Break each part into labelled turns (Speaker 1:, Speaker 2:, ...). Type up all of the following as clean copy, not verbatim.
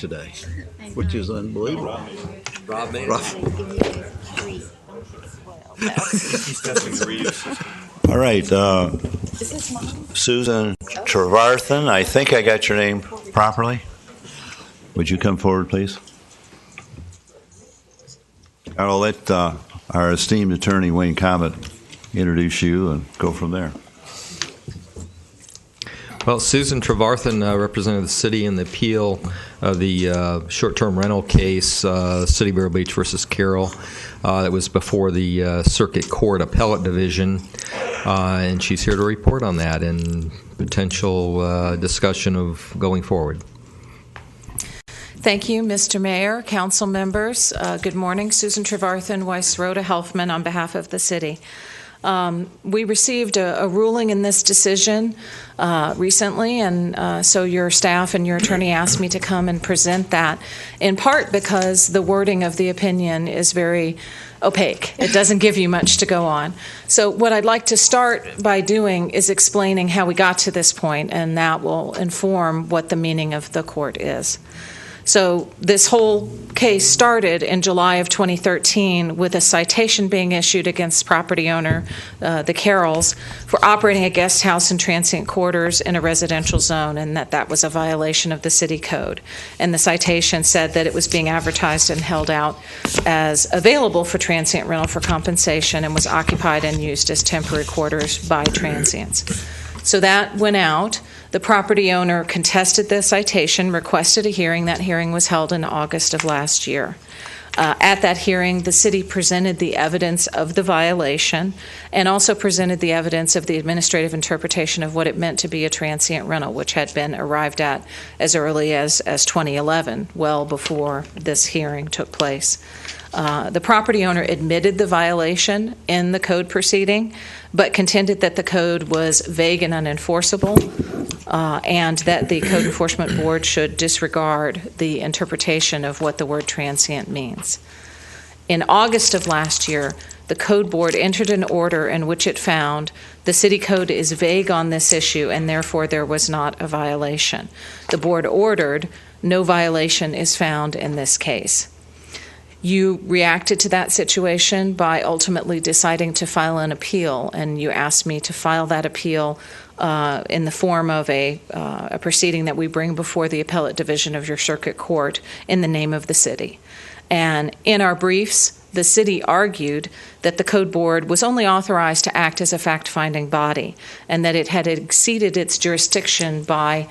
Speaker 1: today, which is unbelievable.
Speaker 2: Rob made
Speaker 1: Rob.
Speaker 2: He's testing the reader system.
Speaker 1: All right, Susan Trevarthen, I think I got your name properly. Would you come forward, please? I'll let our esteemed attorney, Wayne Cobbett, introduce you and go from there.
Speaker 3: Well, Susan Trevarthen represented the city in the appeal of the short-term rental case, City of Vero Beach versus Carroll. That was before the Circuit Court Appellate Division, and she's here to report on that and potential discussion of going forward.
Speaker 4: Thank you, Mr. Mayor, council members. Good morning. Susan Trevarthen, Weiss Rhoda Helfman on behalf of the city. We received a ruling in this decision recently, and so your staff and your attorney asked me to come and present that, in part because the wording of the opinion is very opaque. It doesn't give you much to go on. So what I'd like to start by doing is explaining how we got to this point, and that will inform what the meaning of the court is. So this whole case started in July of 2013 with a citation being issued against property owner, the Carrolls, for operating a guest house and transient quarters in a residential zone, and that was a violation of the city code. And the citation said that it was being advertised and held out as available for transient rental for compensation and was occupied and used as temporary quarters by transients. So that went out. The property owner contested the citation, requested a hearing. That hearing was held in August of last year. At that hearing, the city presented the evidence of the violation and also presented the evidence of the administrative interpretation of what it meant to be a transient rental, which had been arrived at as early as 2011, well before this hearing took place. The property owner admitted the violation in the code proceeding, but contended that the code was vague and unenforceable, and that the Code Enforcement Board should disregard the interpretation of what the word transient means. In August of last year, the Code Board entered an order in which it found the city code is vague on this issue and therefore there was not a violation. The board ordered no violation is found in this case. You reacted to that situation by ultimately deciding to file an appeal, and you asked me to file that appeal in the form of a proceeding that we bring before the appellate division of your circuit court in the name of the city. And in our briefs, the city argued that the Code Board was only authorized to act as a fact-finding body and that it had exceeded its jurisdiction by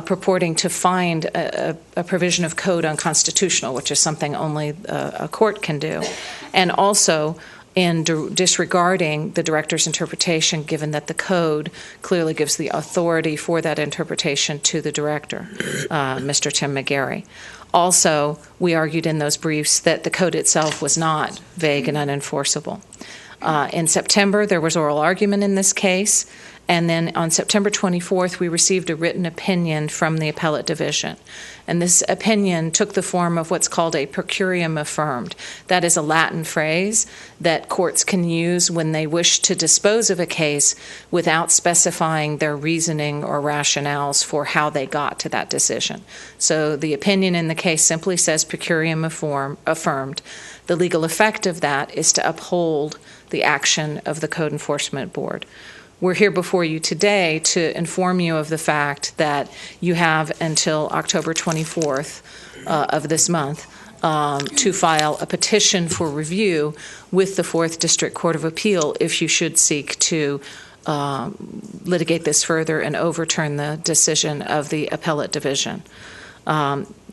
Speaker 4: purporting to find a provision of code unconstitutional, which is something only a court can do, and also in disregarding the director's interpretation, given that the code clearly gives the authority for that interpretation to the director, Mr. Tim McGarry. Also, we argued in those briefs that the code itself was not vague and unenforceable. In September, there was oral argument in this case, and then on September 24th, we received a written opinion from the appellate division. And this opinion took the form of what's called a per curiam affirmed. That is a Latin phrase that courts can use when they wish to dispose of a case without specifying their reasoning or rationales for how they got to that decision. So the opinion in the case simply says per curiam affirmed. The legal effect of that is to uphold the action of the Code Enforcement Board. We're here before you today to inform you of the fact that you have until October 24th of this month to file a petition for review with the 4th District Court of Appeal if you should seek to litigate this further and overturn the decision of the appellate division.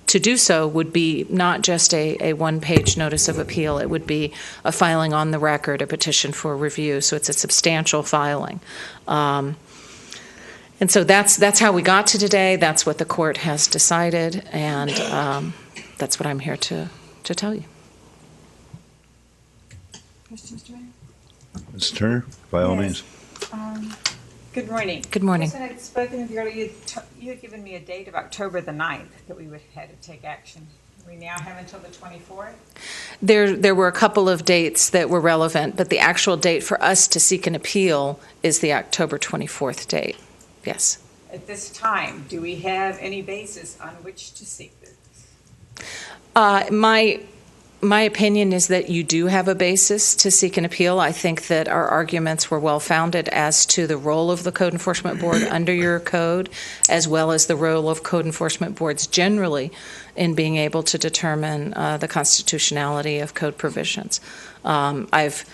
Speaker 4: To do so would be not just a one-page notice of appeal. It would be a filing on the record, a petition for review. So it's a substantial filing. And so that's how we got to today. That's what the court has decided, and that's what I'm here to tell you.
Speaker 5: Questions, Joanne?
Speaker 1: Ms. Turner, by all means.
Speaker 5: Good morning.
Speaker 4: Good morning.
Speaker 5: Yes, I had spoken with you earlier. You had given me a date of October the 9th that we would have to take action. We now have until the 24th?
Speaker 4: There were a couple of dates that were relevant, but the actual date for us to seek an appeal is the October 24th date. Yes.
Speaker 5: At this time, do we have any basis on which to seek this?
Speaker 4: My opinion is that you do have a basis to seek an appeal. I think that our arguments were well-founded as to the role of the Code Enforcement Board under your code, as well as the role of code enforcement boards generally in being able to determine the constitutionality of code provisions. I've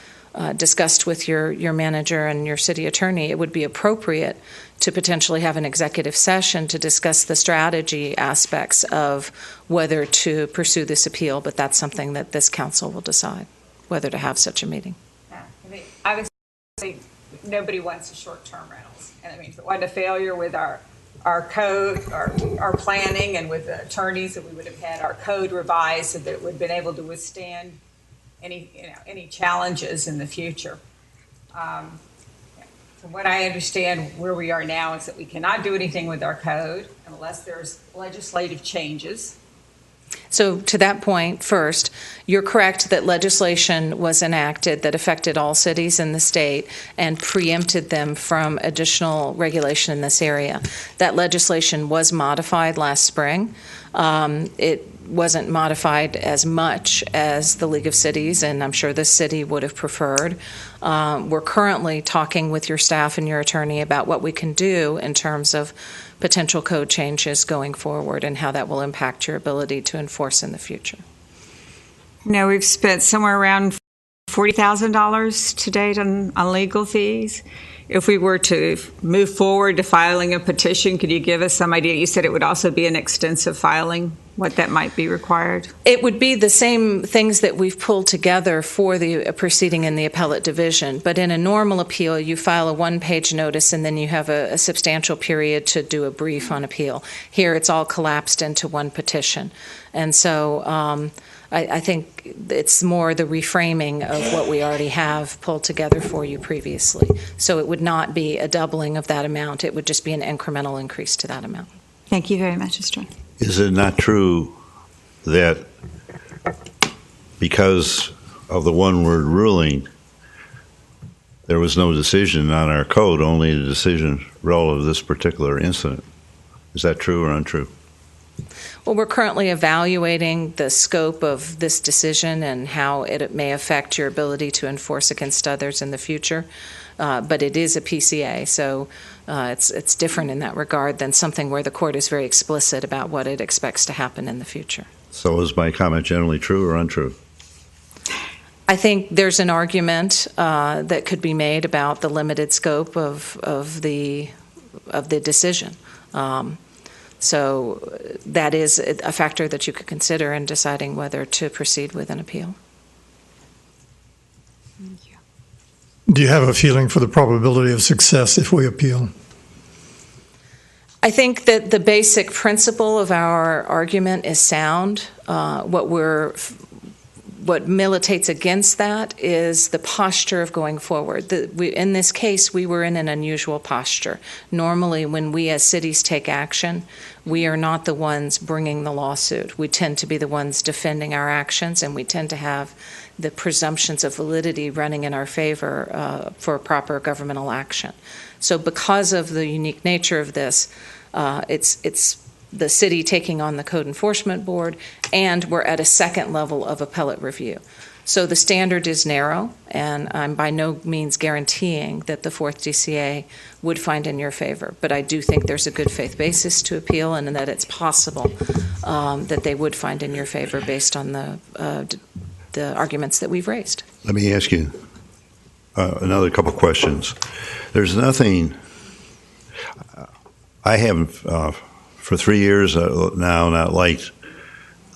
Speaker 4: discussed with your manager and your city attorney, it would be appropriate to potentially have an executive session to discuss the strategy aspects of whether to pursue this appeal, but that's something that this council will decide, whether to have such a meeting.
Speaker 5: Yeah, I mean, obviously, nobody wants a short-term rentals. And I mean, if it wasn't a failure with our code, our planning, and with the attorneys, that we would have had our code revised so that it would have been able to withstand any challenges in the future. From what I understand, where we are now is that we cannot do anything with our code unless there's legislative changes.
Speaker 4: So to that point, first, you're correct that legislation was enacted that affected all cities in the state and preempted them from additional regulation in this area. That legislation was modified last spring. It wasn't modified as much as the League of Cities, and I'm sure this city would have preferred. We're currently talking with your staff and your attorney about what we can do in terms of potential code changes going forward and how that will impact your ability to enforce in the future.
Speaker 5: Now, we've spent somewhere around $40,000 to date on legal fees. If we were to move forward to filing a petition, could you give us some idea? You said it would also be an extensive filing, what that might be required?
Speaker 4: It would be the same things that we've pulled together for the proceeding in the appellate division, but in a normal appeal, you file a one-page notice and then you have a substantial period to do a brief on appeal. Here, it's all collapsed into one petition. And so I think it's more the reframing of what we already have pulled together for you previously. So it would not be a doubling of that amount. It would just be an incremental increase to that amount.
Speaker 5: Thank you very much, Mr.
Speaker 1: Is it not true that because of the one-word ruling, there was no decision on our code, only a decision relative to this particular incident? Is that true or untrue?
Speaker 4: Well, we're currently evaluating the scope of this decision and how it may affect your ability to enforce against others in the future. But it is a PCA, so it's different in that regard than something where the court is very explicit about what it expects to happen in the future.
Speaker 1: So is my comment generally true or untrue?
Speaker 4: I think there's an argument that could be made about the limited scope of the decision. So that is a factor that you could consider in deciding whether to proceed with an appeal.
Speaker 6: Do you have a feeling for the probability of success if we appeal?
Speaker 4: I think that the basic principle of our argument is sound. What militates against that is the posture of going forward. In this case, we were in an unusual posture. Normally, when we as cities take action, we are not the ones bringing the lawsuit. We tend to be the ones defending our actions, and we tend to have the presumptions of validity running in our favor for proper governmental action. So because of the unique nature of this, it's the city taking on the Code Enforcement Board, and we're at a second level of appellate review. So the standard is narrow, and I'm by no means guaranteeing that the Fourth DCA would find in your favor. But I do think there's a good faith basis to appeal, and that it's possible that they would find in your favor based on the arguments that we've raised.
Speaker 1: Let me ask you another couple questions. There's nothing, I haven't, for 3 years now, not liked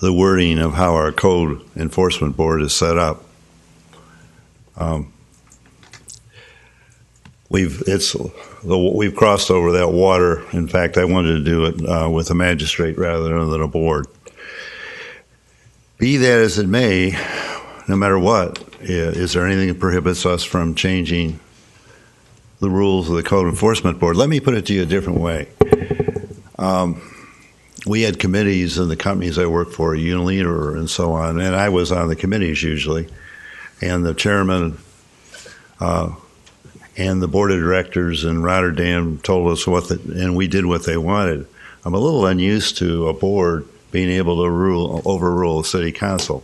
Speaker 1: the wording of how our Code Enforcement Board is set up. We've crossed over that water. In fact, I wanted to do it with a magistrate rather than a board. Be that as it may, no matter what, is there anything that prohibits us from changing the rules of the Code Enforcement Board? Let me put it to you a different way. We had committees in the companies I worked for, Unilever and so on, and I was on the committees usually. And the chairman and the board of directors in Rotterdam told us and we did what they wanted. I'm a little unused to a board being able to overrule the city council.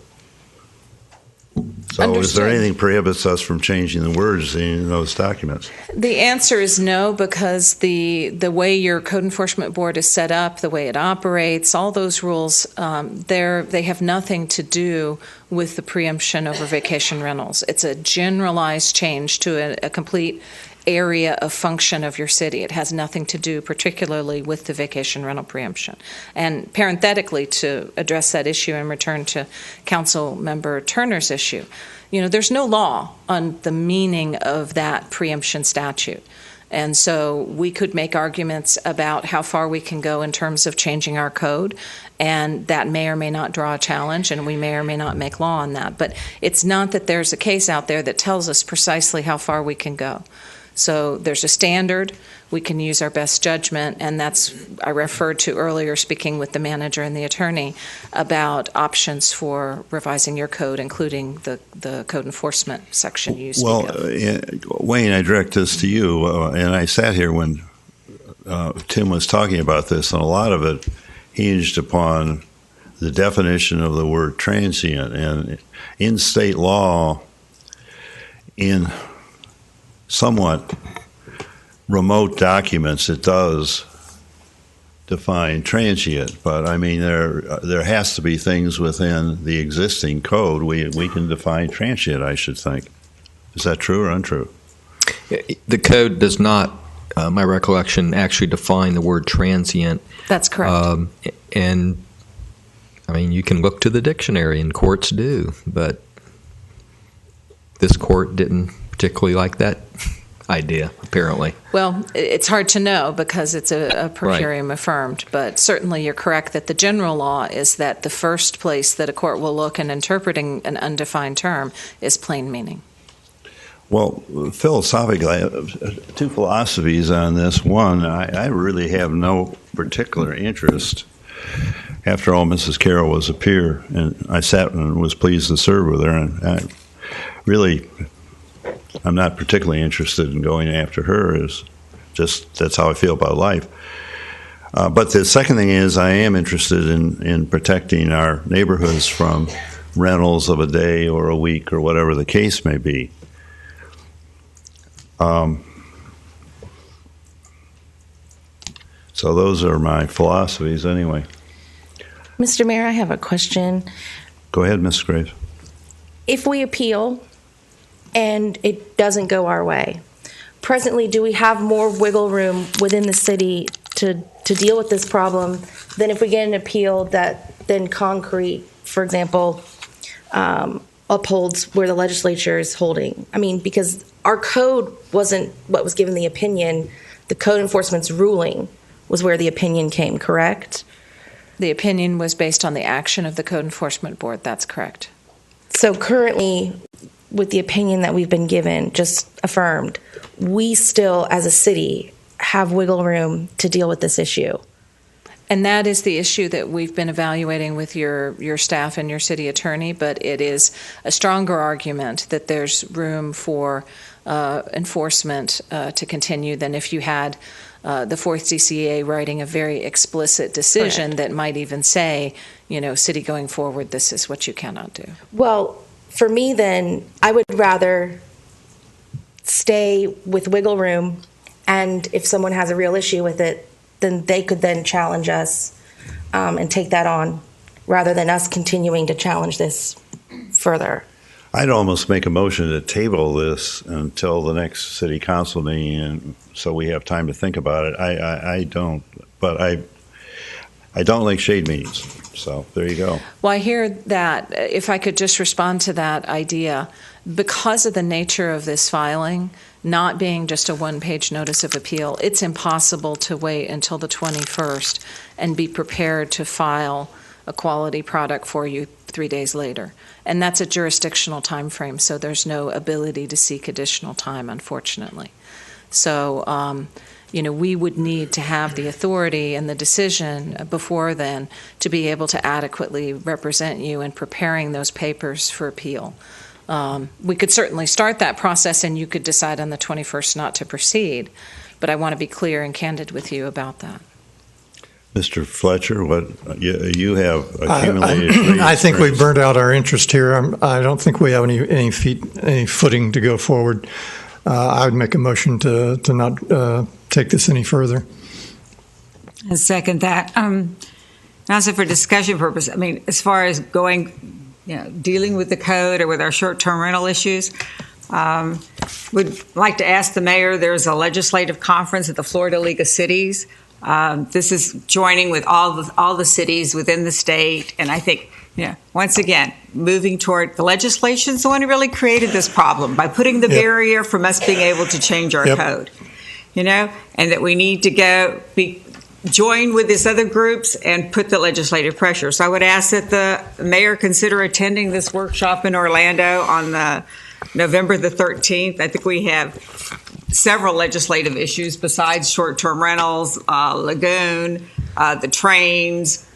Speaker 1: So is
Speaker 4: Understood.
Speaker 1: there anything prohibits us from changing the words in those documents?
Speaker 4: The answer is no, because the way your code enforcement board is set up, the way it operates, all those rules, they have nothing to do with the preemption over vacation rentals. It's a generalized change to a complete area of function of your city. It has nothing to do particularly with the vacation rental preemption. And parenthetically, to address that issue and return to Council Member Turner's issue, there's no law on the meaning of that preemption statute. And so we could make arguments about how far we can go in terms of changing our code, and that may or may not draw a challenge, and we may or may not make law on that. But it's not that there's a case out there that tells us precisely how far we can go. So there's a standard. We can use our best judgment, and that's, I referred to earlier, speaking with the manager and the attorney about options for revising your code, including the code enforcement section you speak of.
Speaker 1: Wayne, I direct this to you, and I sat here when Tim was talking about this, and a lot of it hinged upon the definition of the word transient. And in state law, in somewhat remote documents, it does define transient, but I mean there has to be things within the existing code we can define transient, I should think. Is that true or untrue?
Speaker 3: The code does not, my recollection, actually define the word transient.
Speaker 4: That's correct.
Speaker 3: And I mean, you can look to the dictionary, and courts do, but this court didn't particularly like that idea, apparently.
Speaker 4: Well, it's hard to know because it's a per curiam affirmed, but certainly you're correct that the general law is that the first place that a court will look in interpreting an undefined term is plain meaning.
Speaker 1: Well, philosophically, I have two philosophies on this. One, I really have no particular interest. After all, Mrs. Carroll was a peer, and I sat and was pleased to serve with her, and I'm not particularly interested in going after her. That's how I feel about life. But the second thing is I am interested in protecting our neighborhoods from rentals of a day or a week or whatever the case may be. So those are my philosophies anyway.
Speaker 7: Mr. Mayor, I have a question.
Speaker 1: Go ahead, Ms. Graves.
Speaker 7: If we appeal and it doesn't go our way, presently, do we have more wiggle room within the city to deal with this problem than if we get an appeal that then concrete, for example, upholds where the legislature is holding? I mean, because our code wasn't what was given the opinion. The code enforcement's ruling was where the opinion came, correct?
Speaker 4: The opinion was based on the action of the Code Enforcement Board. That's correct.
Speaker 7: So currently, with the opinion that we've been given, just affirmed, we still, as a city, have wiggle room to deal with this issue.
Speaker 4: And that is the issue that we've been evaluating with your staff and your city attorney, but it is a stronger argument that there's room for enforcement to continue than if you had the fourth DCA writing a very explicit decision
Speaker 7: Correct.
Speaker 4: that might even say, city going forward, this is what you cannot do.
Speaker 7: Well, for me then, I would rather stay with wiggle room, and if someone has a real issue with it, then they could then challenge us and take that on, rather than us continuing to challenge this further.
Speaker 1: I'd almost make a motion to table this until the next city council meeting, and so we have time to think about it. I don't like shade meetings. So there you go.
Speaker 4: Well, I hear that. If I could just respond to that idea, because of the nature of this filing, not being just a one-page notice of appeal, it's impossible to wait until the 21st and be prepared to file a quality product for you 3 days later. And that's a jurisdictional time frame, so there's no ability to seek additional time, unfortunately. So, we would need to have the authority and the decision before then to be able to adequately represent you in preparing those papers for appeal. We could certainly start that process, and you could decide on the 21st not to proceed, but I want to be clear and candid with you about that.
Speaker 1: Mr. Fletcher, what you have accumulated?
Speaker 6: I think we've
Speaker 1: experience.
Speaker 6: burnt out our interest here. I don't think we have any footing to go forward. I would make a motion to not take this any further.
Speaker 5: I second that. Also for discussion purpose, I mean, as far as going, dealing with the code or with our short-term rental issues, would like to ask the mayor, there's a legislative conference at the Florida League of Cities. This is joining with all the cities within the state, and I think, once again, moving toward the legislation is the one who really created this problem by putting the barrier from us being able to change our code, and that we need to join with these other groups and put the legislative pressure. So I would ask that the mayor consider attending this workshop in Orlando on November the 13th. I think we have several legislative issues besides short-term rentals, lagoon, the trains.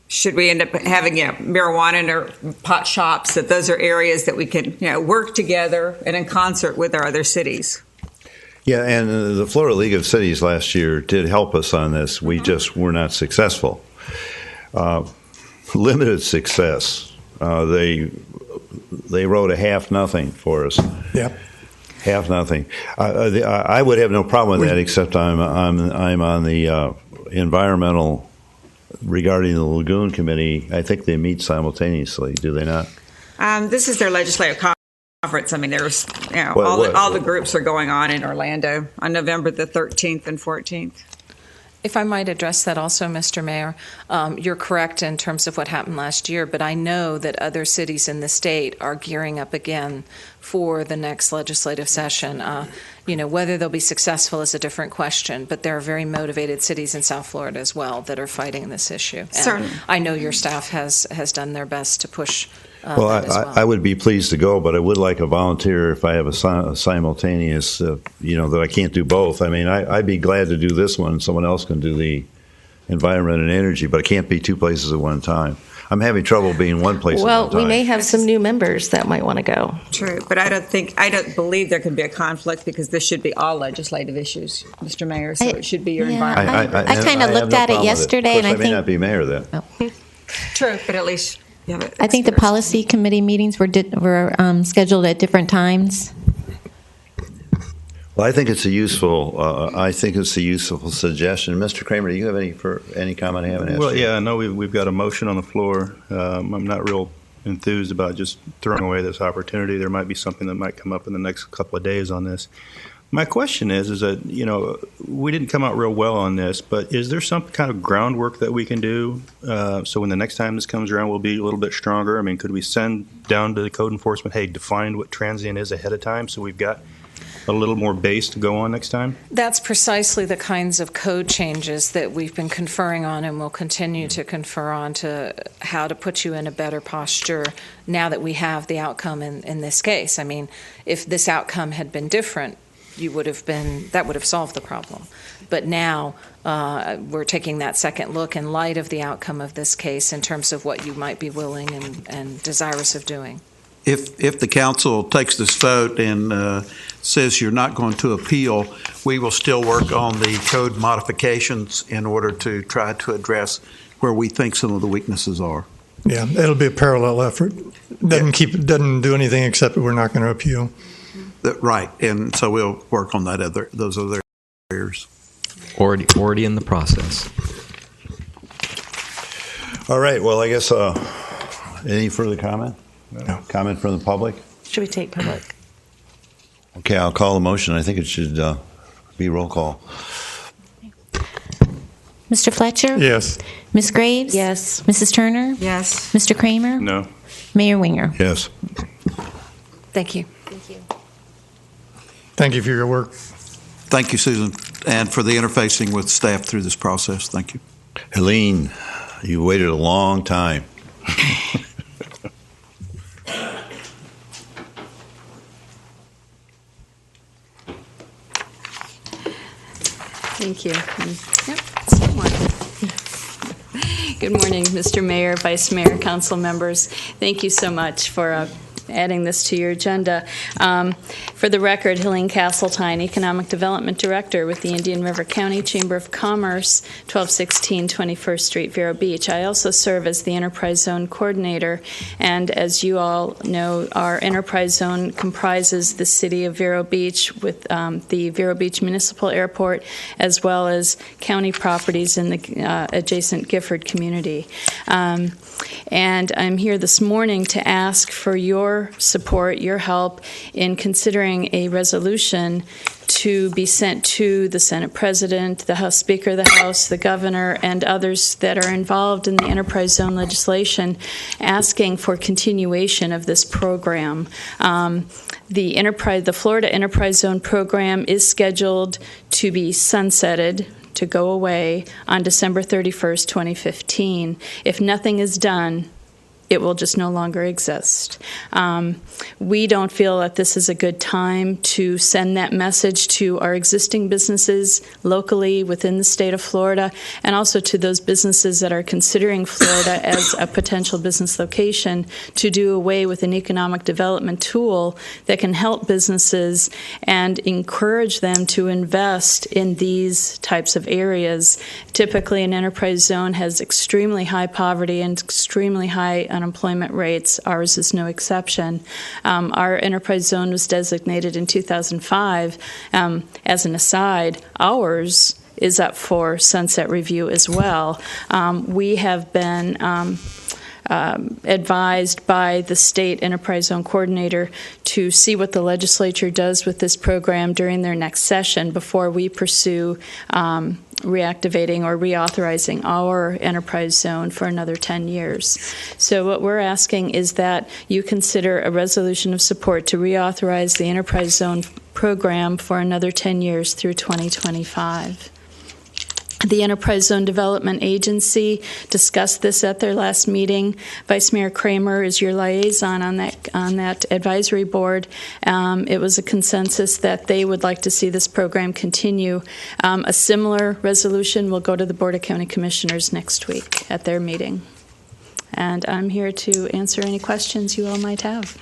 Speaker 5: Should we end up having marijuana or pot shops, that those are areas that we can work together and in concert with our other cities.
Speaker 1: Yeah, and the Florida League of Cities last year did help us on this. We just were not successful. Limited success. They wrote a half nothing for us.
Speaker 6: Yep.
Speaker 1: Half nothing. I would have no problem with that, except I'm on the environmental regarding the lagoon committee. I think they meet simultaneously. Do they not?
Speaker 5: This is their legislative conference. I mean, there's all the groups are going on in Orlando on November the 13th and 14th.
Speaker 4: If I might address that also, Mr. Mayor, you're correct in terms of what happened last year, but I know that other cities in the state are gearing up again for the next legislative session. Whether they'll be successful is a different question, but there are very motivated cities in South Florida as well that are fighting this issue. And
Speaker 5: Certainly.
Speaker 4: I know your staff has done their best to push
Speaker 1: Well,
Speaker 4: that as well.
Speaker 1: I would be pleased to go, but I would like a volunteer if I have a simultaneous, that I can't do both. I mean, I'd be glad to do this one. Someone else can do the environment and energy, but I can't be two places at one time. I'm having trouble being one place at one
Speaker 7: Well,
Speaker 1: time.
Speaker 7: we may have some new members that might want to go.
Speaker 5: True, but I don't believe there can be a conflict because this should be all legislative issues, Mr. Mayor, so it should be your environment.
Speaker 8: I kind of looked at it yesterday, and I
Speaker 1: may
Speaker 8: think
Speaker 1: not be mayor then.
Speaker 5: True, but at least you have it.
Speaker 8: I think the policy committee meetings were scheduled at different times.
Speaker 1: Well, I think it's a useful. Suggestion. Mr. Kramer, do you have any comment? I haven't asked.
Speaker 9: Well,
Speaker 1: you.
Speaker 9: yeah, I know we've got a motion on the floor. I'm not real enthused about just throwing away this opportunity. There might be something that might come up in the next couple of days on this. My question is that we didn't come out real well on this, but is there some kind of groundwork that we can do so when the next time this comes around, we'll be a little bit stronger? I mean, could we send down to the code enforcement, hey, define what transient is ahead of time, so we've got a little more base to go on next time?
Speaker 4: That's precisely the kinds of code changes that we've been conferring on and will continue to confer on, to how to put you in a better posture now that we have the outcome in this case. I mean, if this outcome had been different, that would have solved the problem. But now we're taking that second look in light of the outcome of this case in terms of what you might be willing and desirous of doing.
Speaker 10: If the council takes this vote and says you're not going to appeal, we will still work on the code modifications in order to try to address where we think some of the weaknesses are.
Speaker 6: Yeah, it'll be a parallel effort. Doesn't do anything except that we're not going to appeal.
Speaker 10: Right, and so we'll work on those other areas.
Speaker 3: Already in the process.
Speaker 1: All right. Well, I guess any further comment?
Speaker 6: No.
Speaker 1: Comment from the public?
Speaker 7: Should we take public?
Speaker 1: Okay, I'll call the motion. I think it should be roll call.
Speaker 8: Mr. Fletcher?
Speaker 6: Yes.
Speaker 8: Ms. Graves?
Speaker 7: Yes.
Speaker 8: Mrs. Turner?
Speaker 5: Yes.
Speaker 8: Mr. Kramer?
Speaker 9: No.
Speaker 8: Mayor Winger?
Speaker 1: Yes.
Speaker 4: Thank you.
Speaker 7: Thank you.
Speaker 6: Thank you for your work.
Speaker 10: Thank you, Susan, and for the interfacing with staff through this process. Thank you.
Speaker 1: Helene, you waited a long time.
Speaker 11: Thank you. Good morning, Mr. Mayor, Vice Mayor, Council members. Thank you so much for adding this to your agenda. For the record, Helene Castletine, Economic Development Director with the Indian River County Chamber of Commerce, 1216 21st Street, Vero Beach. I also serve as the Enterprise Zone Coordinator, and as you all know, our Enterprise Zone comprises the city of Vero Beach with the Vero Beach Municipal Airport, as well as county properties in the adjacent Gifford community. And I'm here this morning to ask for your support, your help in considering a resolution to be sent to the Senate President, the House Speaker, the House, the Governor, and others that are involved in the Enterprise Zone legislation, asking for continuation of this program. The Florida Enterprise Zone program is scheduled to be sunsetted, to go away on December 31st, 2015. If nothing is done, it will just no longer exist. We don't feel that this is a good time to send that message to our existing businesses locally within the state of Florida, and also to those businesses that are considering Florida as a potential business location, to do away with an economic development tool that can help businesses and encourage them to invest in these types of areas. Typically, an enterprise zone has extremely high poverty and extremely high unemployment rates. Ours is no exception. Our enterprise zone was designated in 2005. As an aside, ours is up for sunset review as well. We have been advised by the state enterprise zone coordinator to see what the legislature does with this program during their next session before we pursue reactivating or reauthorizing our enterprise zone for another 10 years. So what we're asking is that you consider a resolution of support to reauthorize the enterprise zone program for another 10 years through 2025. The Enterprise Zone Development Agency discussed this at their last meeting. Vice Mayor Kramer is your liaison on that advisory board. It was a consensus that they would like to see this program continue. A similar resolution will go to the Board of County Commissioners next week at their meeting. And I'm here to answer any questions you all might have.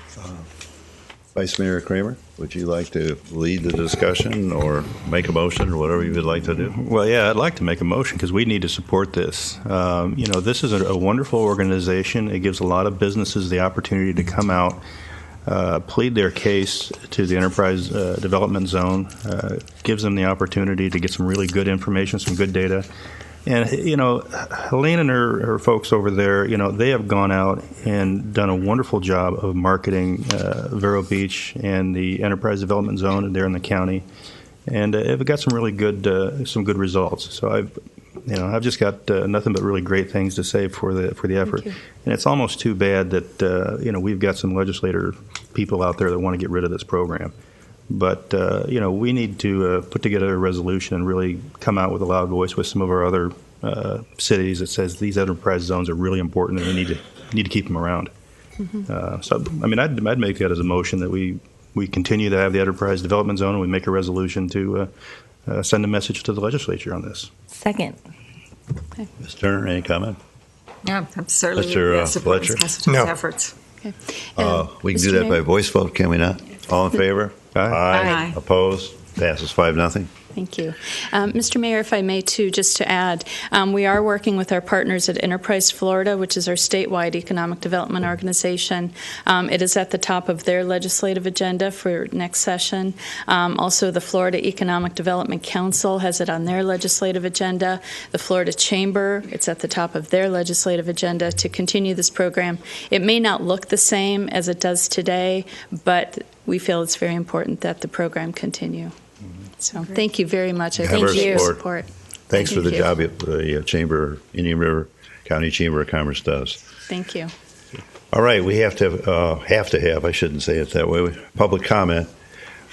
Speaker 1: Vice Mayor Kramer, would you like to lead the discussion or make a motion or whatever you would like to do?
Speaker 9: Well, yeah, I'd like to make a motion because we need to support this. This is a wonderful organization. It gives a lot of businesses the opportunity to come out, plead their case to the Enterprise Development Zone, gives them the opportunity to get some really good information, some good data. And, Helene and her folks over there, they have gone out and done a wonderful job of marketing Vero Beach and the Enterprise Development Zone there in the county. And they've got some really good results. So I've just got nothing but really great things to say for the effort. And it's almost too bad that, we've got some legislator people out there that want to get rid of this program. But, we need to put together a resolution and really come out with a loud voice with some of our other cities that says these enterprise zones are really important and we need to keep them around. Mm-hmm. I'd make that as a motion that we continue to have the enterprise development zone and we make a resolution to send a message to the legislature on this.
Speaker 8: Second.
Speaker 4: Okay.
Speaker 1: Ms. Turner, any comment?
Speaker 11: Yeah, I'm certainly
Speaker 1: Mr.
Speaker 11: support
Speaker 1: Fletcher?
Speaker 11: Ms.
Speaker 6: No.
Speaker 11: efforts.
Speaker 4: Okay.
Speaker 1: We can
Speaker 4: Mr.
Speaker 1: do that
Speaker 4: Mayor?
Speaker 1: by voice vote, can we not? All in favor?
Speaker 11: Aye.
Speaker 1: Opposed? Passes 5-0.
Speaker 4: Thank you. Mr. Mayor, if I may, too, just to add, we are working with our partners at Enterprise Florida, which is our statewide economic development organization. It is at the top of their legislative agenda for next session. Also, the Florida Economic Development Council has it on their legislative agenda. The Florida Chamber, it's at the top of their legislative agenda to continue this program. It may not look the same as it does today, but we feel it's very important that the program continue. So thank you very much. I
Speaker 1: You have our
Speaker 4: appreciate your
Speaker 1: support.
Speaker 4: support.
Speaker 1: Thanks for the
Speaker 4: Thank
Speaker 1: job the Chamber, Indian River County Chamber of Commerce does.
Speaker 4: Thank you.
Speaker 1: All right, we have to have, I shouldn't say it that way, public comment.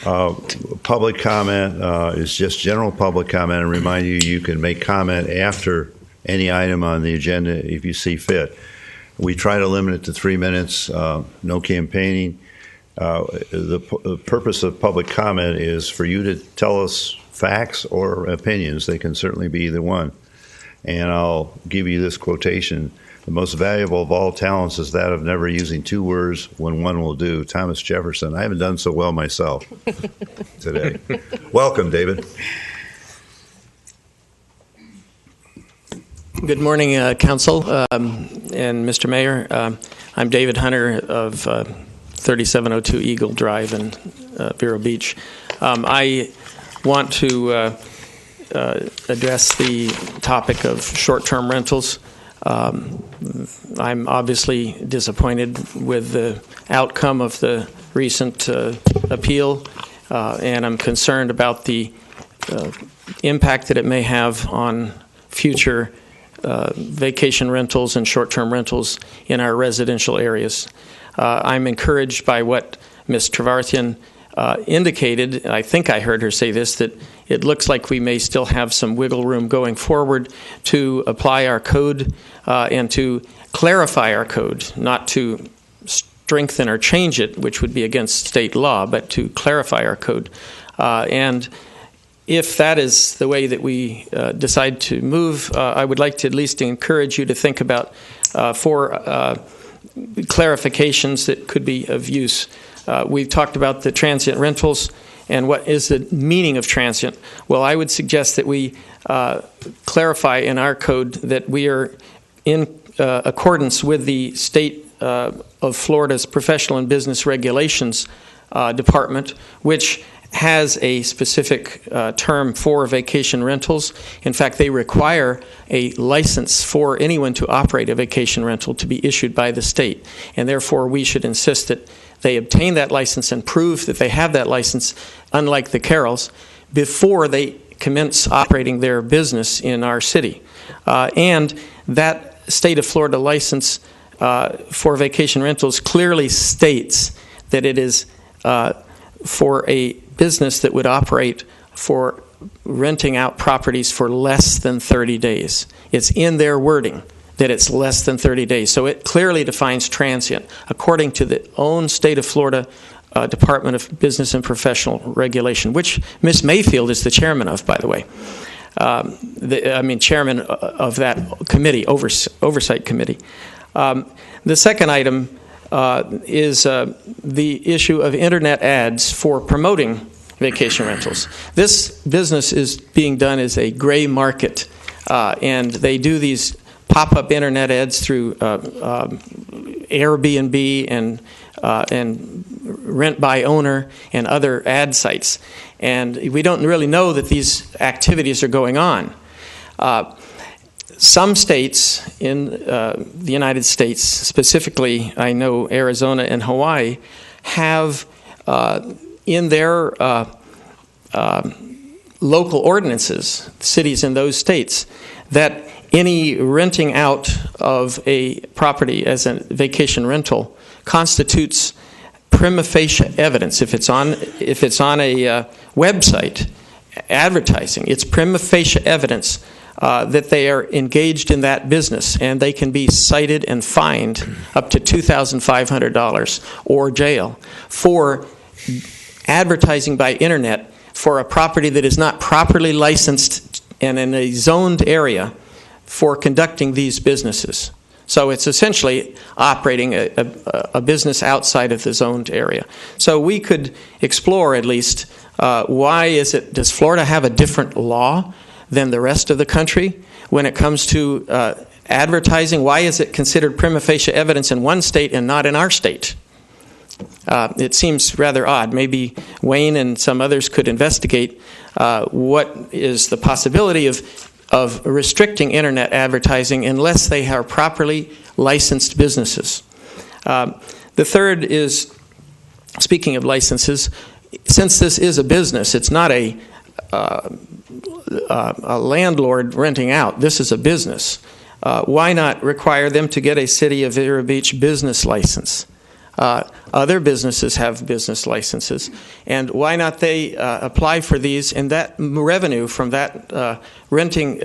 Speaker 1: Public comment is just general public comment, and remind you, you can make comment after any item on the agenda if you see fit. We try to limit it to 3 minutes, no campaigning. The purpose of public comment is for you to tell us facts or opinions. They can certainly be either one. And I'll give you this quotation. The most valuable of all talents is that of never using two words when one will do. Thomas Jefferson. I haven't done so well myself today. Welcome, David.
Speaker 12: Good morning, Council and Mr. Mayor. I'm David Hunter of 3702 Eagle Drive in Vero Beach. I want to address the topic of short-term rentals. I'm obviously disappointed with the outcome of the recent appeal, and I'm concerned about the impact that it may have on future vacation rentals and short-term rentals in our residential areas. I'm encouraged by what Ms. Trevarthian indicated. I think I heard her say this, that it looks like we may still have some wiggle room going forward to apply our code and to clarify our code, not to strengthen or change it, which would be against state law, but to clarify our code. And if that is the way that we decide to move, I would like to at least encourage you to think about four clarifications that could be of use. We've talked about the transient rentals and what is the meaning of transient. Well, I would suggest that we clarify in our code that we are in accordance with the state of Florida's Professional and Business Regulations Department, which has a specific term for vacation rentals. In fact, they require a license for anyone to operate a vacation rental to be issued by the state. And therefore, we should insist that they obtain that license and prove that they have that license, unlike the Carrolls, before they commence operating their business in our city. And that state of Florida license for vacation rentals clearly states that it is for a business that would operate for renting out properties for less than 30 days. It's in their wording that it's less than 30 days. So it clearly defines transient, according to the own state of Florida Department of Business and Professional Regulation, which Ms. Mayfield is the chairman of, by the way. Chairman of that committee, oversight committee. The second item is the issue of internet ads for promoting vacation rentals. This business is being done as a gray market, and they do these pop-up internet ads through Airbnb and Rent by Owner and other ad sites. And we don't really know that these activities are going on. Some states in the United States, specifically I know Arizona and Hawaii, have in their local ordinances, cities in those states, that any renting out of a property as a vacation rental constitutes prima facie evidence. If it's on a website advertising, it's prima facie evidence that they are engaged in that business, and they can be cited and fined up to $2,500 or jail for advertising by internet for a property that is not properly licensed and in a zoned area for conducting these businesses. So it's essentially operating a business outside of the zoned area. So we could explore at least does Florida have a different law than the rest of the country when it comes to advertising? Why is it considered prima facie evidence in one state and not in our state? It seems rather odd. Maybe Wayne and some others could investigate what is the possibility of restricting internet advertising unless they are properly licensed businesses. The third is, speaking of licenses, since this is a business, it's not a landlord renting out. This is a business. Why not require them to get a City of Vero Beach business license? Other businesses have business licenses, and why not they apply for these, and that revenue from that renting,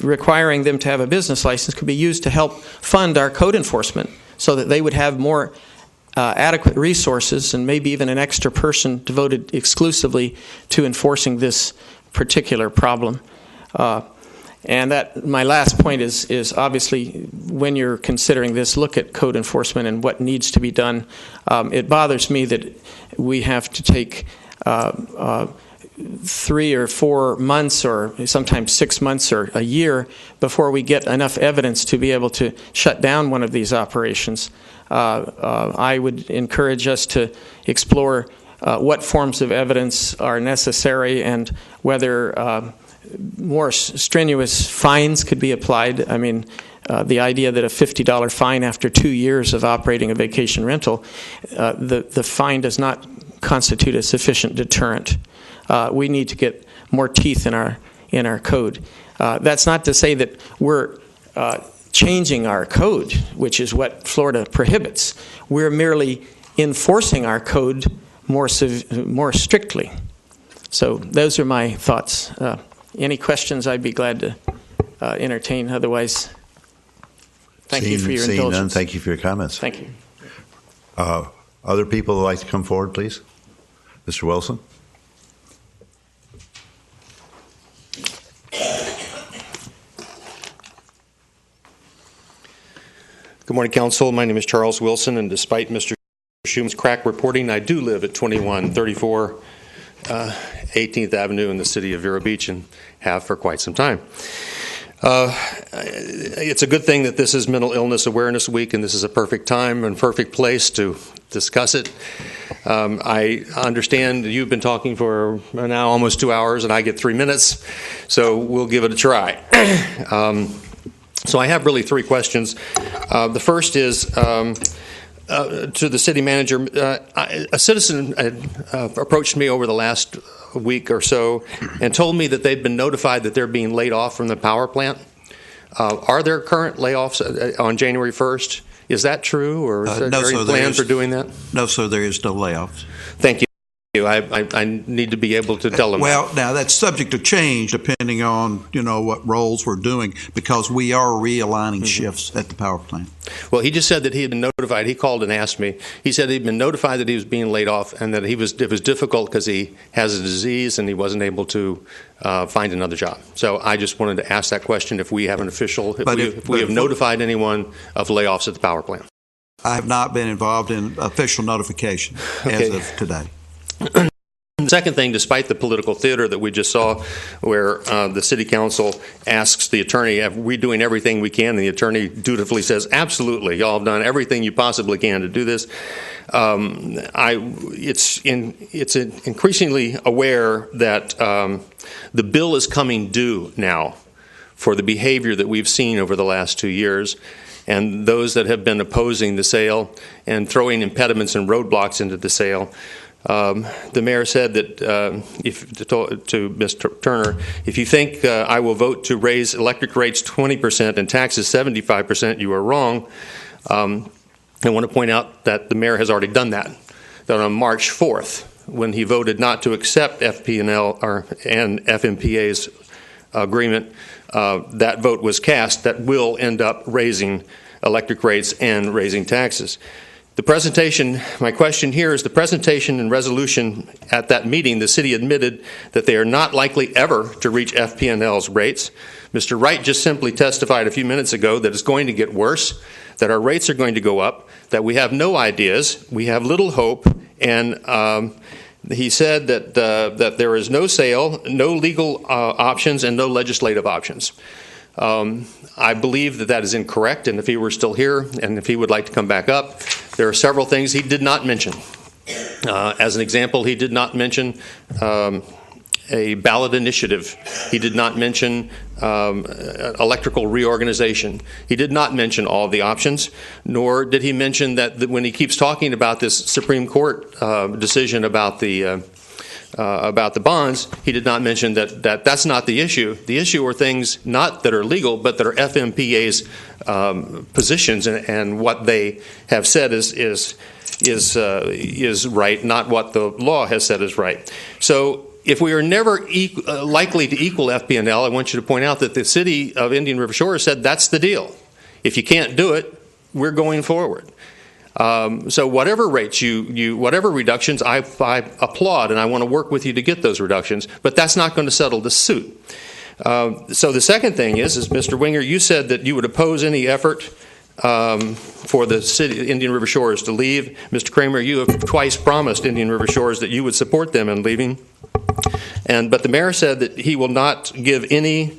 Speaker 12: requiring them to have a business license could be used to help fund our code enforcement so that they would have more adequate resources and maybe even an extra person devoted exclusively to enforcing this particular problem. And that my last point is obviously when you're considering this, look at code enforcement and what needs to be done. It bothers me that we have to take 3 or 4 months or sometimes 6 months or a year before we get enough evidence to be able to shut down one of these operations. I would encourage us to explore what forms of evidence are necessary and whether more strenuous fines could be applied. I mean, the idea that a $50 fine after 2 years of operating a vacation rental, the fine does not constitute a sufficient deterrent. We need to get more teeth in our code. That's not to say that we're changing our code, which is what Florida prohibits. We're merely enforcing our code more strictly. So those are my thoughts. Any questions, I'd be glad to entertain. Otherwise, thank you for your indulgence.
Speaker 1: None, thank you for your comments.
Speaker 12: Thank you.
Speaker 1: Other people who would like to come forward, please. Mr. Wilson.
Speaker 13: Good morning, Council. My name is Charles Wilson, and despite Mr. Schuman's crack reporting, I do live at 2134 18th Avenue in the city of Vero Beach and have for quite some time. It's a good thing that this is Mental Illness Awareness Week, and this is a perfect time and perfect place to discuss it. I understand you've been talking for now almost 2 hours, and I get 3 minutes, so we'll give it a try. So I have really 3 questions. The first is to the city manager. A citizen approached me over the last week or so and told me that they'd been notified that they're being laid off from the power plant. Are there current layoffs on January 1st? Is that true, or is there any plan for doing that?
Speaker 10: No, sir, there is no layoffs.
Speaker 13: Thank you. I need to be able to tell them.
Speaker 10: Well, now that's subject to change depending on what roles we're doing, because we are realigning shifts at the power plant.
Speaker 13: Well, he just said that he had been notified. He called and asked me. He said he'd been notified that he was being laid off, and that it was difficult because he has a disease and he wasn't able to find another job. So I just wanted to ask that question: if we have an official, if we have notified anyone of layoffs at the power plant.
Speaker 10: I have not been involved in official notification as of today.
Speaker 13: The second thing, despite the political theater that we just saw, where the city council asks the attorney, are we doing everything we can? And the attorney dutifully says, absolutely, y'all have done everything you possibly can to do this. It's increasingly aware that the bill is coming due now for the behavior that we've seen over the last 2 years. And those that have been opposing the sale and throwing impediments and roadblocks into the sale. The mayor said that to Mr. Turner, if you think I will vote to raise electric rates 20% and taxes 75%, you are wrong. I want to point out that the mayor has already done that. That on March 4th, when he voted not to accept FP&L and FMPA's agreement, that vote was cast that will end up raising electric rates and raising taxes. The presentation, my question here is the presentation and resolution at that meeting, the city admitted that they are not likely ever to reach FP&L's rates. Mr. Wright just simply testified a few minutes ago that it's going to get worse, that our rates are going to go up, that we have no ideas, we have little hope, and he said that there is no sale, no legal options, and no legislative options. I believe that that is incorrect, and if he were still here and if he would like to come back up, there are several things he did not mention. As an example, he did not mention a ballot initiative. He did not mention electrical reorganization. He did not mention all of the options, nor did he mention that when he keeps talking about this Supreme Court decision about the bonds, he did not mention that that's not the issue. The issue are things not that are legal, but that are FMPA's positions, and what they have said is right, not what the law has said is right. So if we are never likely to equal FP&L, I want you to point out that the city of Indian River Shores said that's the deal. If you can't do it, we're going forward. So whatever rates whatever reductions, I applaud, and I want to work with you to get those reductions, but that's not going to settle the suit. So the second thing is Mr. Winger, you said that you would oppose any effort for the city, Indian River Shores, to leave. Mr. Kramer, you have twice promised Indian River Shores that you would support them in leaving. But the mayor said that he will not give any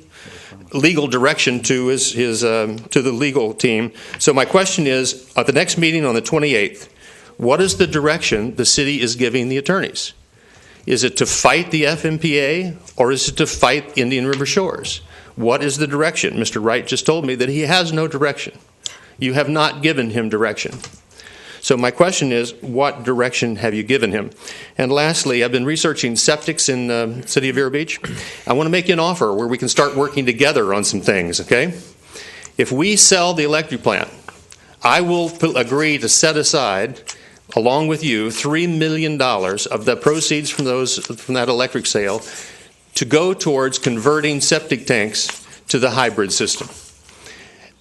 Speaker 13: legal direction to to the legal team. So my question is, at the next meeting on the 28th, what is the direction the city is giving the attorneys? Is it to fight the FMPA, or is it to fight Indian River Shores? What is the direction? Mr. Wright just told me that he has no direction. You have not given him direction. So my question is, what direction have you given him? And lastly, I've been researching septics in the city of Vero Beach. I want to make you an offer where we can start working together on some things, okay? If we sell the electric plant, I will agree to set aside, along with you, $3 million of the proceeds from that electric sale to go towards converting septic tanks to the hybrid system.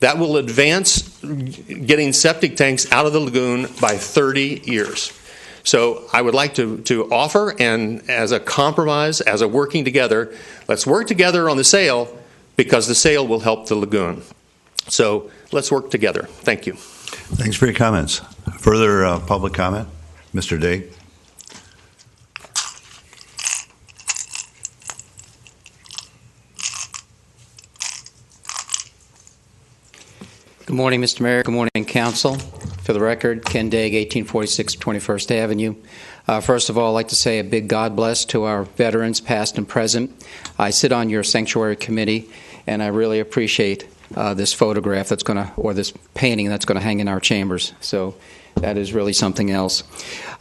Speaker 13: That will advance getting septic tanks out of the lagoon by 30 years. So I would like to offer, and as a compromise, as a working together, let's work together on the sale, because the sale will help the lagoon. So let's work together. Thank you.
Speaker 1: Thanks for your comments. Further public comment? Mr. Day?
Speaker 14: Good morning, Mr. Mayor. Good morning, Council. For the record, Ken Daig, 1846 21st Avenue. First of all, I'd like to say a big God bless to our veterans, past and present. I sit on your sanctuary committee, and I really appreciate this photograph that's going to, or this painting that's going to hang in our chambers. So that is really something else.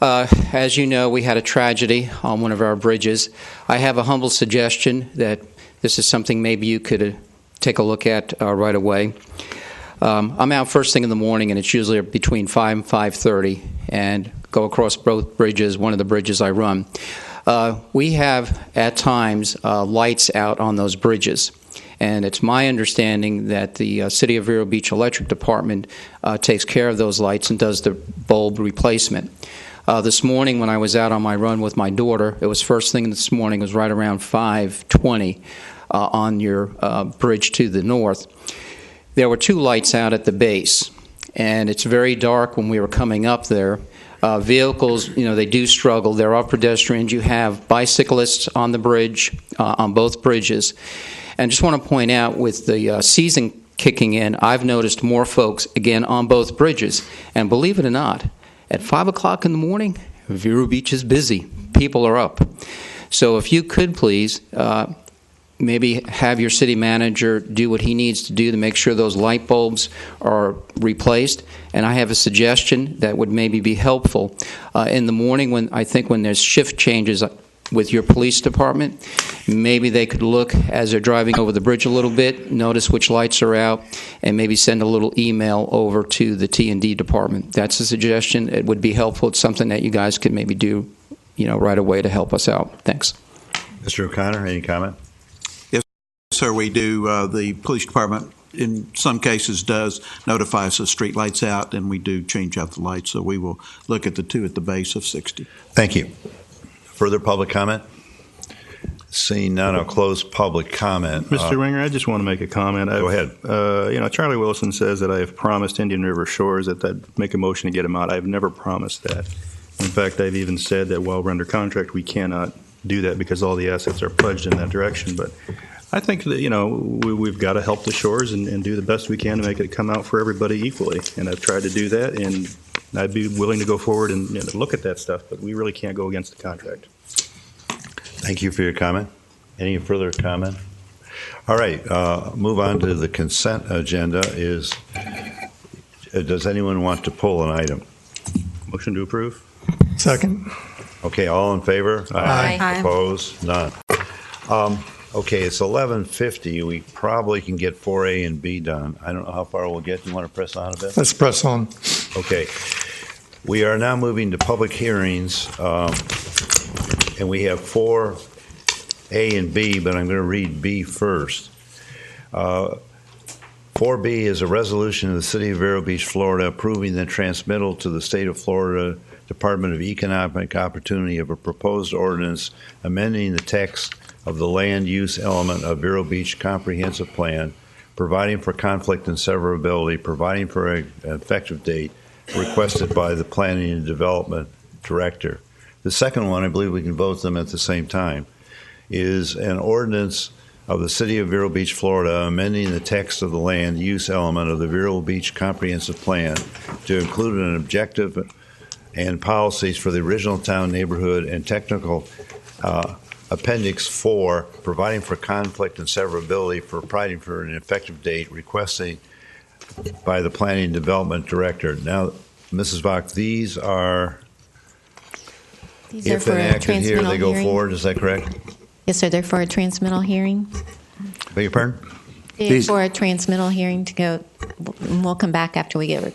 Speaker 14: As you know, we had a tragedy on one of our bridges. I have a humble suggestion that this is something maybe you could take a look at right away. I'm out first thing in the morning, and it's usually between 5 and 5:30, and go across both bridges, one of the bridges I run. We have, at times, lights out on those bridges, and it's my understanding that the City of Vero Beach Electric Department takes care of those lights and does the bulb replacement. This morning, when I was out on my run with my daughter, it was first thing this morning, it was right around 5:20 on your bridge to the north. There were two lights out at the base, and it's very dark when we were coming up there. Vehicles, they do struggle. There are pedestrians. You have bicyclists on the bridge, on both bridges. And just want to point out, with the season kicking in, I've noticed more folks, again, on both bridges. And believe it or not, at 5 o'clock in the morning, Vero Beach is busy. People are up. So if you could please maybe have your city manager do what he needs to do to make sure those light bulbs are replaced. And I have a suggestion that would maybe be helpful. In the morning, when there's shift changes with your police department, maybe they could look as they're driving over the bridge a little bit, notice which lights are out, and maybe send a little email over to the T&D department. That's a suggestion. It would be helpful. It's something that you guys could maybe do, right away to help us out. Thanks.
Speaker 1: Mr. O'Connor, any comment?
Speaker 10: Sir, we do. The police department, in some cases, does notify us of street lights out, and we do change out the lights. So we will look at the two at the base of 60.
Speaker 1: Thank you. Further public comment? Seeing none, I'll close public comment.
Speaker 9: Mr. Winger, I just want to make a comment.
Speaker 1: Go ahead.
Speaker 9: Charlie Wilson says that I have promised Indian River Shores that I'd make a motion to get them out. I've never promised that. In fact, I've even said that while we're under contract, we cannot do that because all the assets are pledged in that direction. But I think that, we've got to help the shores and do the best we can to make it come out for everybody equally. And I've tried to do that, and I'd be willing to go forward and look at that stuff, but we really can't go against the contract.
Speaker 1: Thank you for your comment. Any further comment? All right, move on to the consent agenda. Does anyone want to pull an item?
Speaker 9: Motion to approve.
Speaker 6: Second.
Speaker 1: Okay, all in favor?
Speaker 6: Aye.
Speaker 1: Opposed? None. Okay, it's 11:50. We probably can get 4A and B done. I don't know how far we'll get. You want to press on a bit?
Speaker 6: Let's press on.
Speaker 1: Okay. We are now moving to public hearings, and we have 4A and B, but I'm going to read B first. 4B is a resolution of the City of Vero Beach, Florida, approving the transmittal to the State of Florida Department of Economic Opportunity of a proposed ordinance amending the text of the land use element of Vero Beach Comprehensive Plan, providing for conflict and severability, providing for an effective date requested by the Planning and Development Director. The second one, I believe we can vote them at the same time, is an ordinance of the City of Vero Beach, Florida, amending the text of the land use element of the Vero Beach Comprehensive Plan to include an objective and policies for the original town neighborhood and technical Appendix 4, providing for conflict and severability, for providing for an effective date, requesting by the Planning and Development Director. Now, Mrs. Bach, these are if
Speaker 8: for a
Speaker 1: enacted here, they
Speaker 8: transmittal
Speaker 1: go
Speaker 8: hearing?
Speaker 1: forward. Is that correct?
Speaker 8: Yes, sir. They're for a transmittal hearing.
Speaker 1: Beg your pardon?
Speaker 8: They're for a transmittal hearing to go. We'll come back after we get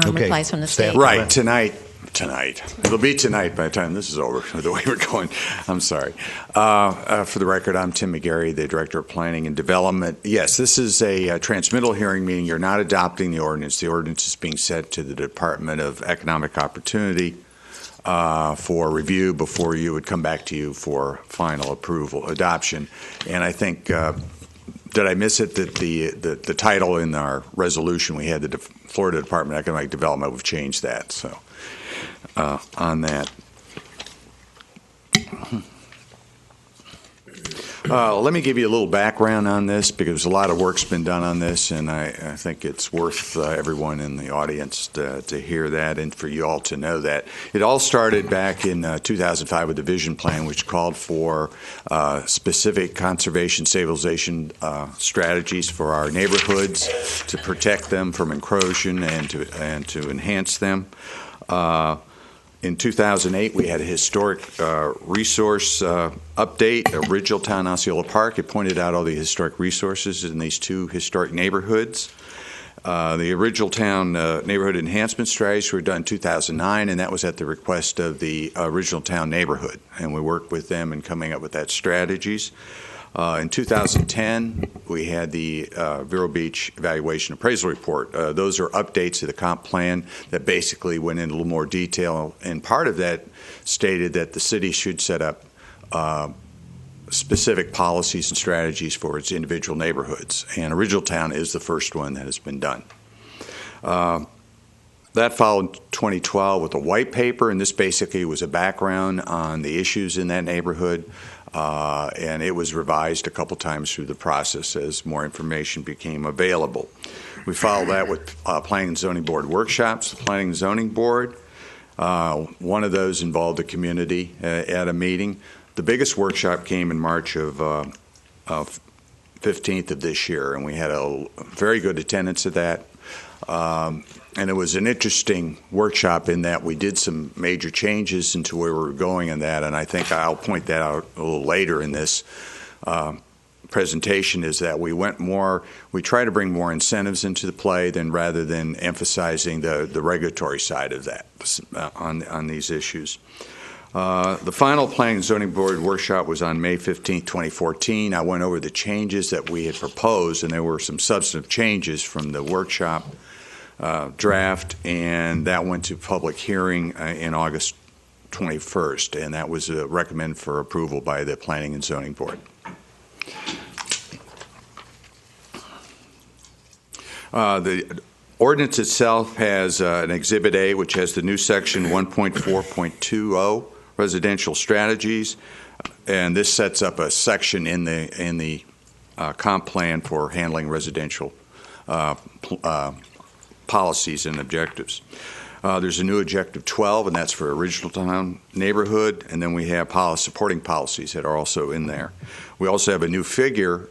Speaker 8: replies from the state.
Speaker 15: Right, tonight. It'll be tonight by the time this is over, the way we're going. I'm sorry. For the record, I'm Tim McGarry, the Director of Planning and Development. Yes, this is a transmittal hearing, meaning you're not adopting the ordinance. The ordinance is being sent to the Department of Economic Opportunity for review before you would come back to you for final approval, adoption. And I think, did I miss it, that the title in our resolution, we had the Florida Department of Economic Development, we've changed that, so on that. Let me give you a little background on this, because a lot of work's been done on this, and I think it's worth everyone in the audience to hear that and for you all to know that. It all started back in 2005 with the vision plan, which called for specific conservation stabilization strategies for our neighborhoods to protect them from encroaching and to enhance them. In 2008, we had a historic resource update of Ridgetown, Osceola Park. It pointed out all the historic resources in these two historic neighborhoods. The Ridgetown Neighborhood Enhancement Strategies were done in 2009, and that was at the request of the Ridgetown neighborhood. And we worked with them in coming up with that strategies. In 2010, we had the Vero Beach Evaluation Appraisal Report. Those are updates to the comp plan that basically went into a little more detail, and part of that stated that the city should set up specific policies and strategies for its individual neighborhoods, and Ridgetown is the first one that has been done. That followed 2012 with a white paper, and this basically was a background on the issues in that neighborhood. And it was revised a couple times through the process as more information became available. We followed that with Planning and Zoning Board workshops. The Planning and Zoning Board, one of those involved the community at a meeting. The biggest workshop came in March of 15th of this year, and we had a very good attendance at that. And it was an interesting workshop in that we did some major changes into where we were going in that, and I think I'll point that out a little later in this presentation, is that we try to bring more incentives into the play rather than emphasizing the regulatory side of that on these issues. The final Planning and Zoning Board workshop was on May 15, 2014. I went over the changes that we had proposed, and there were some substantive changes from the workshop draft, and that went to public hearing in August 21st, and that was recommended for approval by the Planning and Zoning Board. The ordinance itself has an Exhibit A, which has the new section 1.4.20, residential strategies, and this sets up a section in the comp plan for handling residential policies and objectives. There's a new objective 12, and that's for Ridgetown neighborhood, and then we have supporting policies that are also in there. We also have a new figure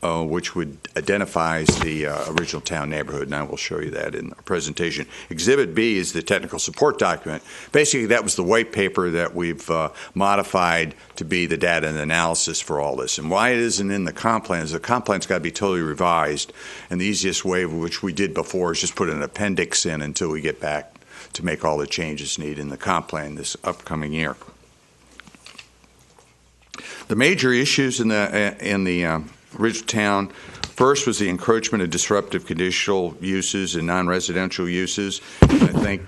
Speaker 15: which identifies the original town neighborhood, and I will show you that in our presentation. Exhibit B is the technical support document. Basically, that was the white paper that we've modified to be the data and analysis for all this. And why it isn't in the comp plan is the comp plan's got to be totally revised, and the easiest way, which we did before, is just put an appendix in until we get back to make all the changes needed in the comp plan this upcoming year. The major issues in the Ridgetown, first was the encroachment of disruptive conditional uses and non-residential uses. And I think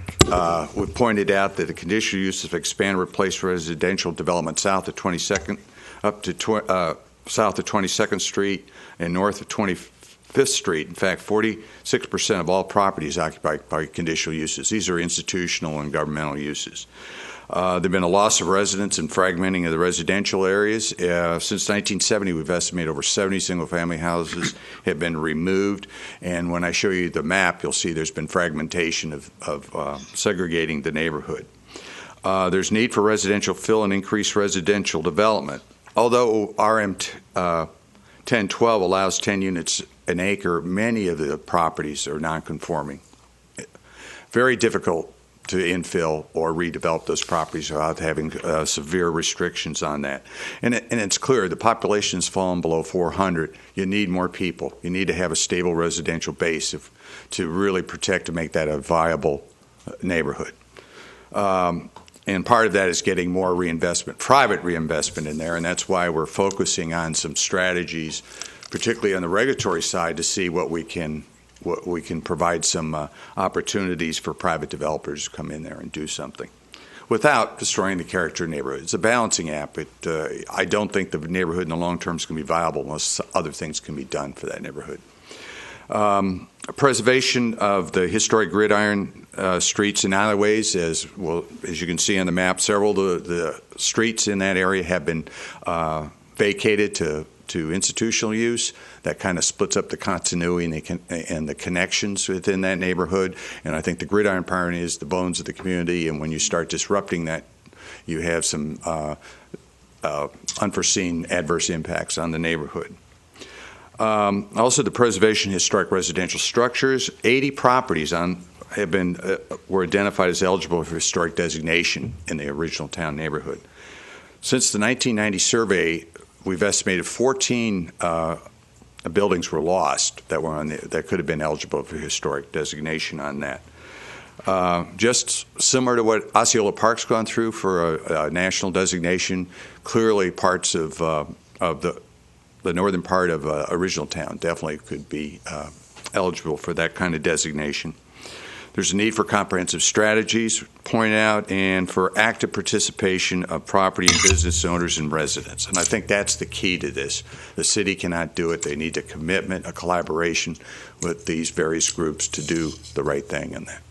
Speaker 15: we pointed out that the conditional uses of expand, replace residential development south of 22nd up to south of 22nd Street and north of 25th Street. In fact, 46% of all properties occupied by conditional uses. These are institutional and governmental uses. There have been a loss of residents and fragmenting of the residential areas. Since 1970, we've estimated over 70 single-family houses have been removed. And when I show you the map, you'll see there's been fragmentation of segregating the neighborhood. There's need for residential fill and increased residential development. Although RM 1012 allows 10 units an acre, many of the properties are non-conforming. Very difficult to infill or redevelop those properties without having severe restrictions on that. And it's clear the population has fallen below 400. You need more people. You need to have a stable residential base to really protect and make that a viable neighborhood. And part of that is getting more reinvestment, private reinvestment in there, and that's why we're focusing on some strategies, particularly on the regulatory side, to see what we can provide some opportunities for private developers to come in there and do something without destroying the character of the neighborhood. It's a balancing act. I don't think the neighborhood in the long term is going to be viable unless other things can be done for that neighborhood. Preservation of the historic gridiron streets and alleyways, as you can see on the map, several of the streets in that area have been vacated to institutional use. That kind of splits up the continuity and the connections within that neighborhood. And I think the gridiron pattern is the bones of the community, and when you start disrupting that, you have some unforeseen adverse impacts on the neighborhood. Also, the preservation of historic residential structures. 80 properties were identified as eligible for historic designation in the original town neighborhood. Since the 1990 survey, we've estimated 14 buildings were lost that could have been eligible for historic designation on that. Just similar to what Osceola Park's gone through for a national designation, clearly parts of the northern part of original town definitely could be eligible for that kind of designation. There's a need for comprehensive strategies, point out, and for active participation of property and business owners and residents. And I think that's the key to this. The city cannot do it. They need a commitment, a collaboration with these various groups to do the right thing in that.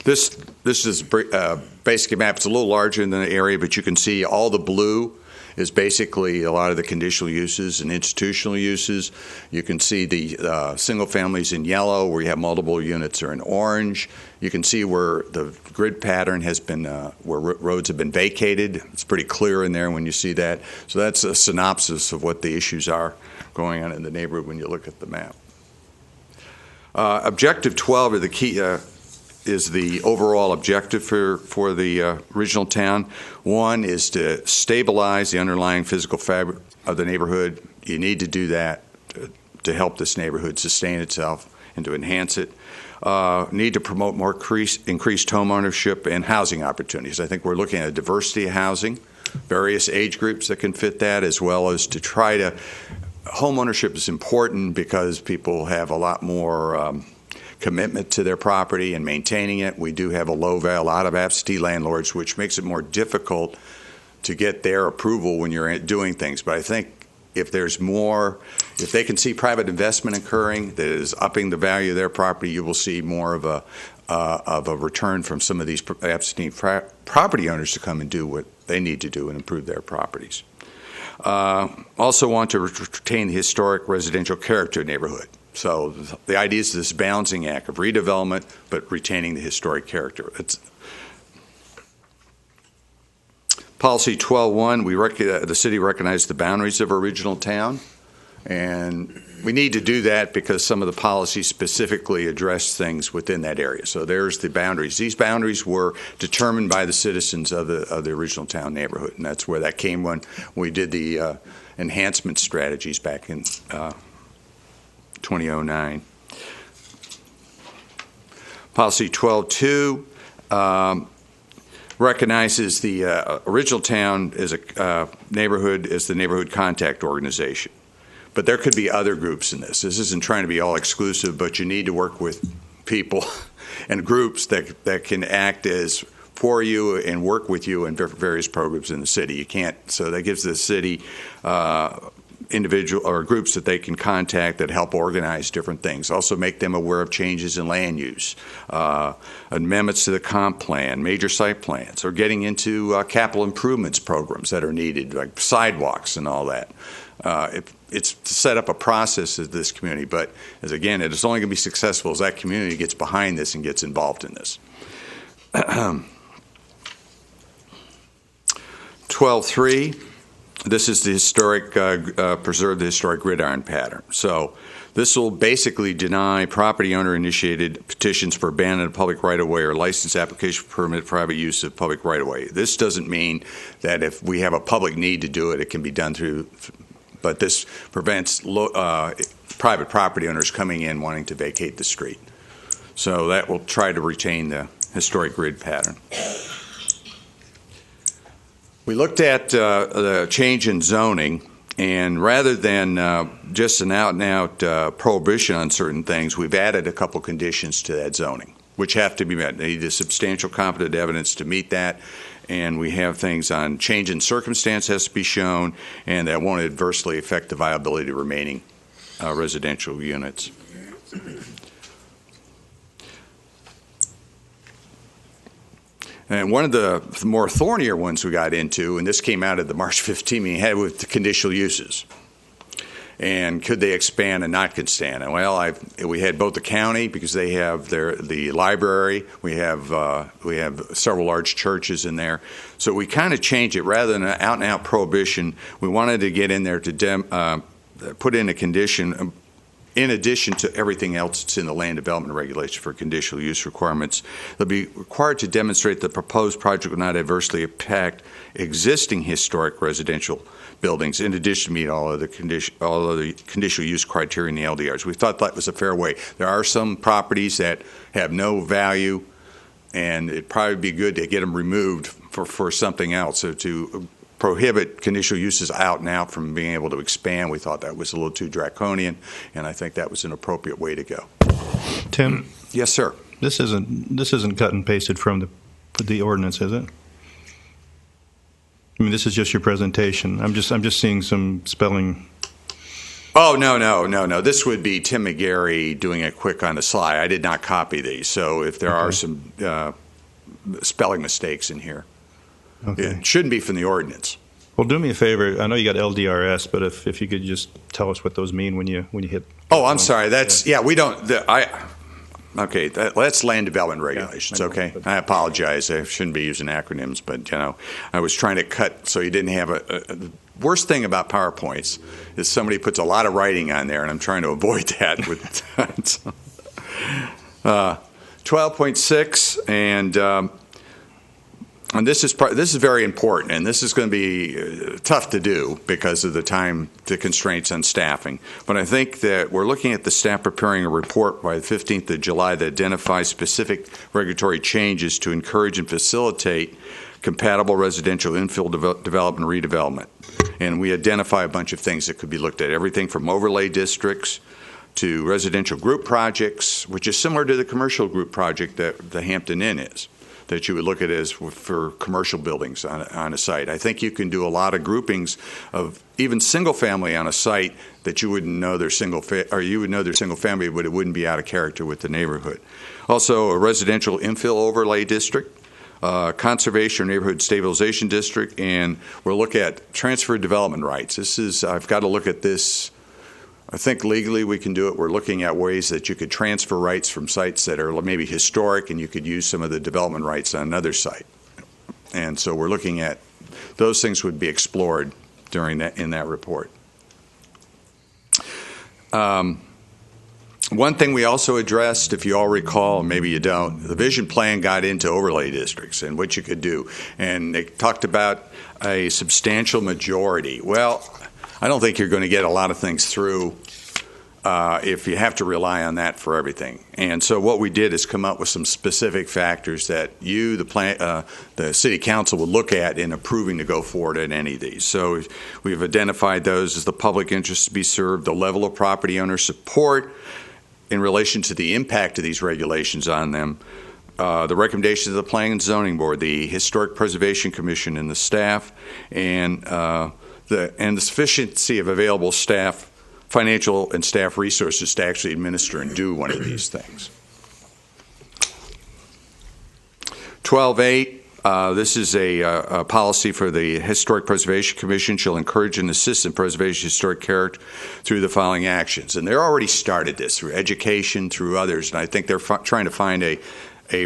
Speaker 15: This is a basic map. It's a little larger than the area, but you can see all the blue is basically a lot of the conditional uses and institutional uses. You can see the single families in yellow, where you have multiple units, are in orange. You can see where the grid pattern has been, where roads have been vacated. It's pretty clear in there when you see that. So that's a synopsis of what the issues are going on in the neighborhood when you look at the map. Objective 12 are the key. Is the overall objective for the original town. One is to stabilize the underlying physical fabric of the neighborhood. You need to do that to help this neighborhood sustain itself and to enhance it. Need to promote more increased home ownership and housing opportunities. I think we're looking at a diversity of housing, various age groups that can fit that, as well as to try to, home ownership is important because people have a lot more commitment to their property and maintaining it. We do have a lot of absentee landlords, which makes it more difficult to get their approval when you're doing things. But I think if there's more, if they can see private investment occurring that is upping the value of their property, you will see more of a return from some of these absentee property owners to come and do what they need to do and improve their properties. Also want to retain the historic residential character of the neighborhood. So the idea is this balancing act of redevelopment, but retaining the historic character. It's Policy 12.1, the city recognized the boundaries of original town, and we need to do that because some of the policies specifically address things within that area. So there's the boundaries. These boundaries were determined by the citizens of the original town neighborhood, and that's where that came when we did the enhancement strategies back in 2009. Policy 12.2 recognizes the original town as a neighborhood as the neighborhood contact organization. But there could be other groups in this. This isn't trying to be all exclusive, but you need to work with people and groups that can act as for you and work with you in various programs in the city. You can't, so that gives the city individual or groups that they can contact that help organize different things. Also make them aware of changes in land use, amendments to the comp plan, major site plans, or getting into capital improvements programs that are needed, like sidewalks and all that. It's to set up a process of this community, but as again, it is only going to be successful as that community gets behind this and gets involved in this. 12.3. This is the historic, preserve the historic gridiron pattern. So this will basically deny property owner-initiated petitions for abandoned public right-of-way or license application for permit private use of public right-of-way. This doesn't mean that if we have a public need to do it, it can be done through, but this prevents private property owners coming in wanting to vacate the street. So that will try to retain the historic grid pattern. We looked at the change in zoning, and rather than just an out-and-out prohibition on certain things, we've added a couple conditions to that zoning, which have to be met. They need a substantial competent evidence to meet that, and we have things on change in circumstance has to be shown, and that won't adversely affect the viability of remaining residential units. And one of the more thornier ones we got into, and this came out of the March 15 meeting, had with the conditional uses. And could they expand and not expand? And well, we had both the county, because they have the library. We have several large churches in there. So we kind of changed it. Rather than an out-and-out prohibition, we wanted to get in there to put in a condition, in addition to everything else that's in the land development regulation for conditional use requirements. They'll be required to demonstrate the proposed project will not adversely impact existing historic residential buildings, in addition to meet all of the conditional use criteria in the LDRs. We thought that was a fair way. There are some properties that have no value, and it'd probably be good to get them removed for something else. So to prohibit conditional uses out and out from being able to expand, we thought that was a little too draconian, and I think that was an appropriate way to go.
Speaker 9: Tim?
Speaker 15: Yes, sir.
Speaker 9: This isn't cut and pasted from the ordinance, is it? I mean, this is just your presentation. I'm just seeing some spelling.
Speaker 15: Oh, no. This would be Tim McGarry doing it quick on the slide. I did not copy these, so if there are some spelling mistakes in here, it shouldn't be from the ordinance.
Speaker 9: Well, do me a favor. I know you got LDRS, but if you could just tell us what those mean when you hit.
Speaker 15: Oh, I'm sorry. That's we don't. Okay, that's land development regulations. Yeah, okay, I apologize. I shouldn't be using acronyms, but I was trying to cut so you didn't have the worst thing about PowerPoints is somebody puts a lot of writing on there, and I'm trying to avoid that with 12.6 and this is very important, and this is going to be tough to do because of the constraints on staffing. But I think that we're looking at the staff preparing a report by the 15th of July that identifies specific regulatory changes to encourage and facilitate compatible residential infill development and redevelopment. And we identify a bunch of things that could be looked at, everything from overlay districts to residential group projects, which is similar to the commercial group project that the Hampton Inn is, that you would look at as for commercial buildings on a site. I think you can do a lot of groupings of even single family on a site that you wouldn't know they're you would know they're single family, but it wouldn't be out of character with the neighborhood. Also, a residential infill overlay district, conservation or neighborhood stabilization district, and we'll look at transfer development rights. I've got to look at this. I think legally we can do it. We're looking at ways that you could transfer rights from sites that are maybe historic, and you could use some of the development rights on another site. And so we're looking at those things would be explored in that report. One thing we also addressed, if you all recall, maybe you don't, the vision plan got into overlay districts and what you could do. And they talked about a substantial majority. Well, I don't think you're going to get a lot of things through if you have to rely on that for everything. And so what we did is come up with some specific factors that the city council would look at in approving to go forward at any of these. So we've identified those as the public interest to be served, the level of property owner support in relation to the impact of these regulations on them, the recommendations of the Planning and Zoning Board, the Historic Preservation Commission, and the staff, and the sufficiency of available staff, financial and staff resources to actually administer and do one of these things. 12.8, this is a policy for the Historic Preservation Commission, shall encourage and assist in preservation of historic character through the following actions. And they're already started this through education, through others, and I think they're trying to find a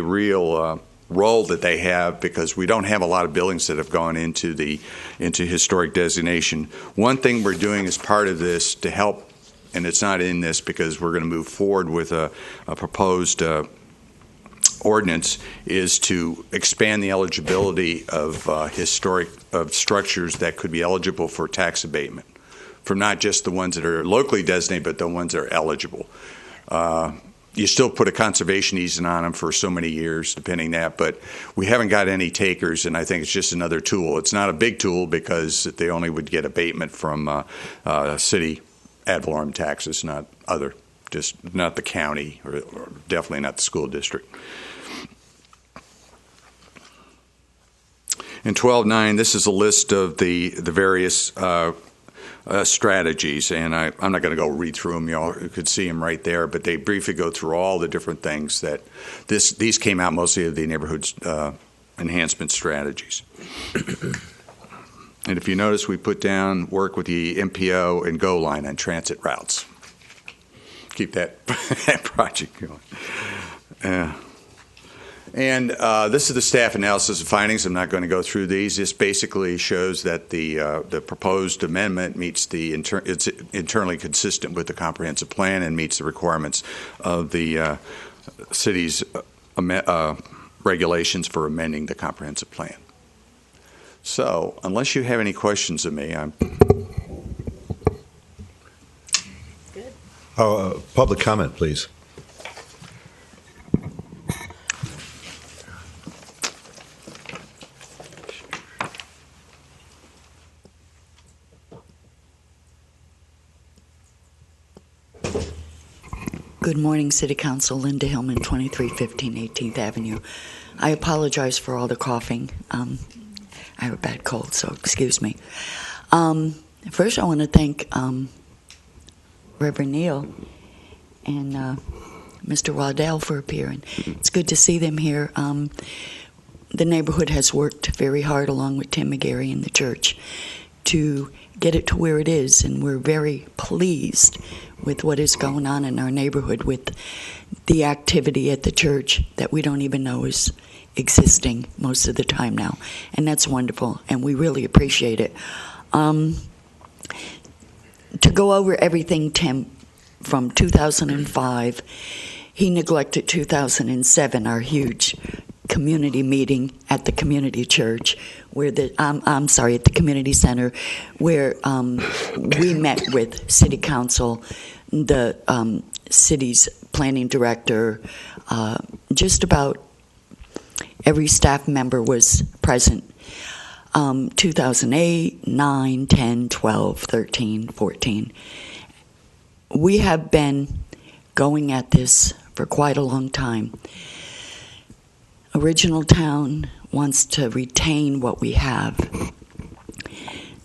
Speaker 15: real role that they have, because we don't have a lot of buildings that have gone into historic designation. One thing we're doing as part of this to help, and it's not in this because we're going to move forward with a proposed ordinance, is to expand the eligibility of structures that could be eligible for tax abatement, from not just the ones that are locally designated, but the ones that are eligible. You still put a conservation easement on them for so many years, depending that, but we haven't got any takers, and I think it's just another tool. It's not a big tool because they only would get abatement from city ad valorem taxes, not the county, or definitely not the school district. In 12.9, this is a list of the various strategies, and I'm not going to go read through them. You all could see them right there, but they briefly go through all the different things that these came out mostly of the neighborhood enhancement strategies. And if you notice, we put down work with the MPO and GO line on transit routes. Keep that project going. And this is the staff analysis of findings. I'm not going to go through these. This basically shows that the proposed amendment meets it's internally consistent with the comprehensive plan and meets the requirements of the city's regulations for amending the comprehensive plan. So, unless you have any questions of me, I'm
Speaker 1: good. Public comment, please.
Speaker 16: Good morning, City Council. Linda Hillman, 2315 18th Avenue. I apologize for all the coughing. I have a bad cold, so excuse me. First, I want to thank Reverend Neal and Mr. Waddell for appearing. It's good to see them here. The neighborhood has worked very hard, along with Tim McGarry and the church, to get it to where it is, and we're very pleased with what is going on in our neighborhood with the activity at the church that we don't even know is existing most of the time now, and that's wonderful, and we really appreciate it. To go over everything, Tim, from 2005, he neglected 2007, our huge community meeting at the community church, where at the community center, where we met with city council, the city's planning director, just about every staff member was present. 2008, 9, 10, 12, 13, 14. We have been going at this for quite a long time. Original Town wants to retain what we have.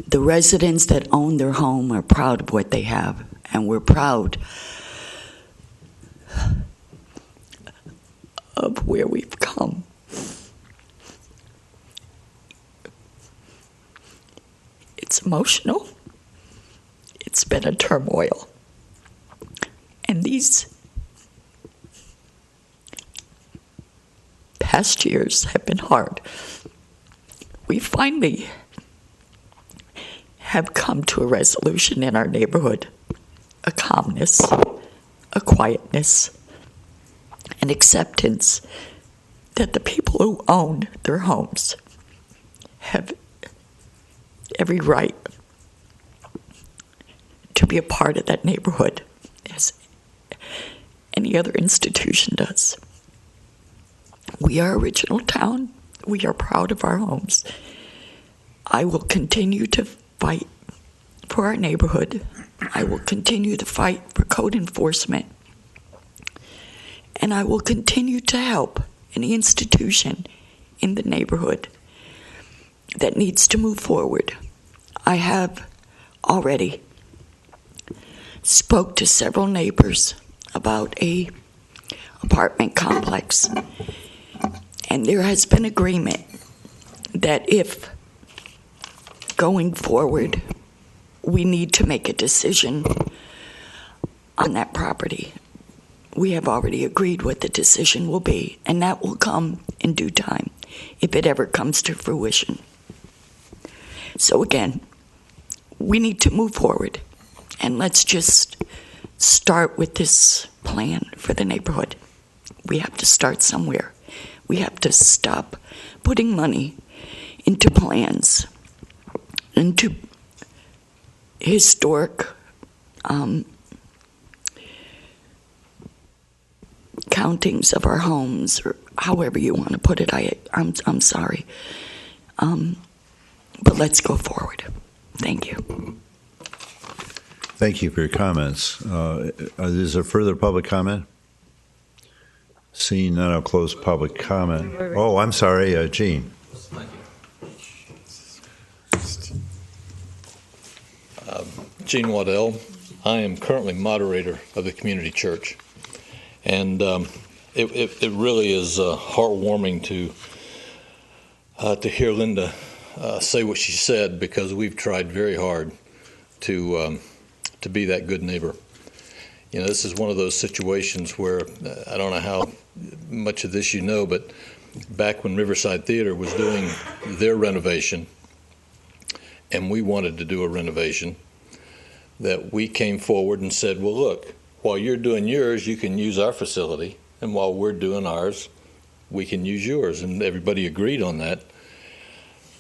Speaker 16: The residents that own their home are proud of what they have, and we're proud of where we've come. It's emotional. It's been a turmoil. And these past years have been hard. We finally have come to a resolution in our neighborhood, a calmness, a quietness, an acceptance that the people who own their homes have every right to be a part of that neighborhood as any other institution does. We are Original Town. We are proud of our homes. I will continue to fight for our neighborhood. I will continue to fight for code enforcement. And I will continue to help any institution in the neighborhood that needs to move forward. I have already spoke to several neighbors about a apartment complex, and there has been agreement that if going forward we need to make a decision on that property, we have already agreed what the decision will be, and that will come in due time if it ever comes to fruition. So again, we need to move forward, and let's just start with this plan for the neighborhood. We have to start somewhere. We have to stop putting money into plans, into historic countings of our homes, or however you want to put it. I'm sorry. But let's go forward. Thank you.
Speaker 1: Thank you for your comments. Is there further public comment? Seeing none, I'll close public comment. Oh, I'm sorry, Gene.
Speaker 17: Gene Waddell. I am currently moderator of the community church. And it really is heartwarming to hear Linda say what she said, because we've tried very hard to be that good neighbor. You know, this is one of those situations where I don't know how much of this you know, but back when Riverside Theater was doing their renovation, and we wanted to do a renovation, that we came forward and said, well, look, while you're doing yours, you can use our facility, and while we're doing ours, we can use yours. And everybody agreed on that.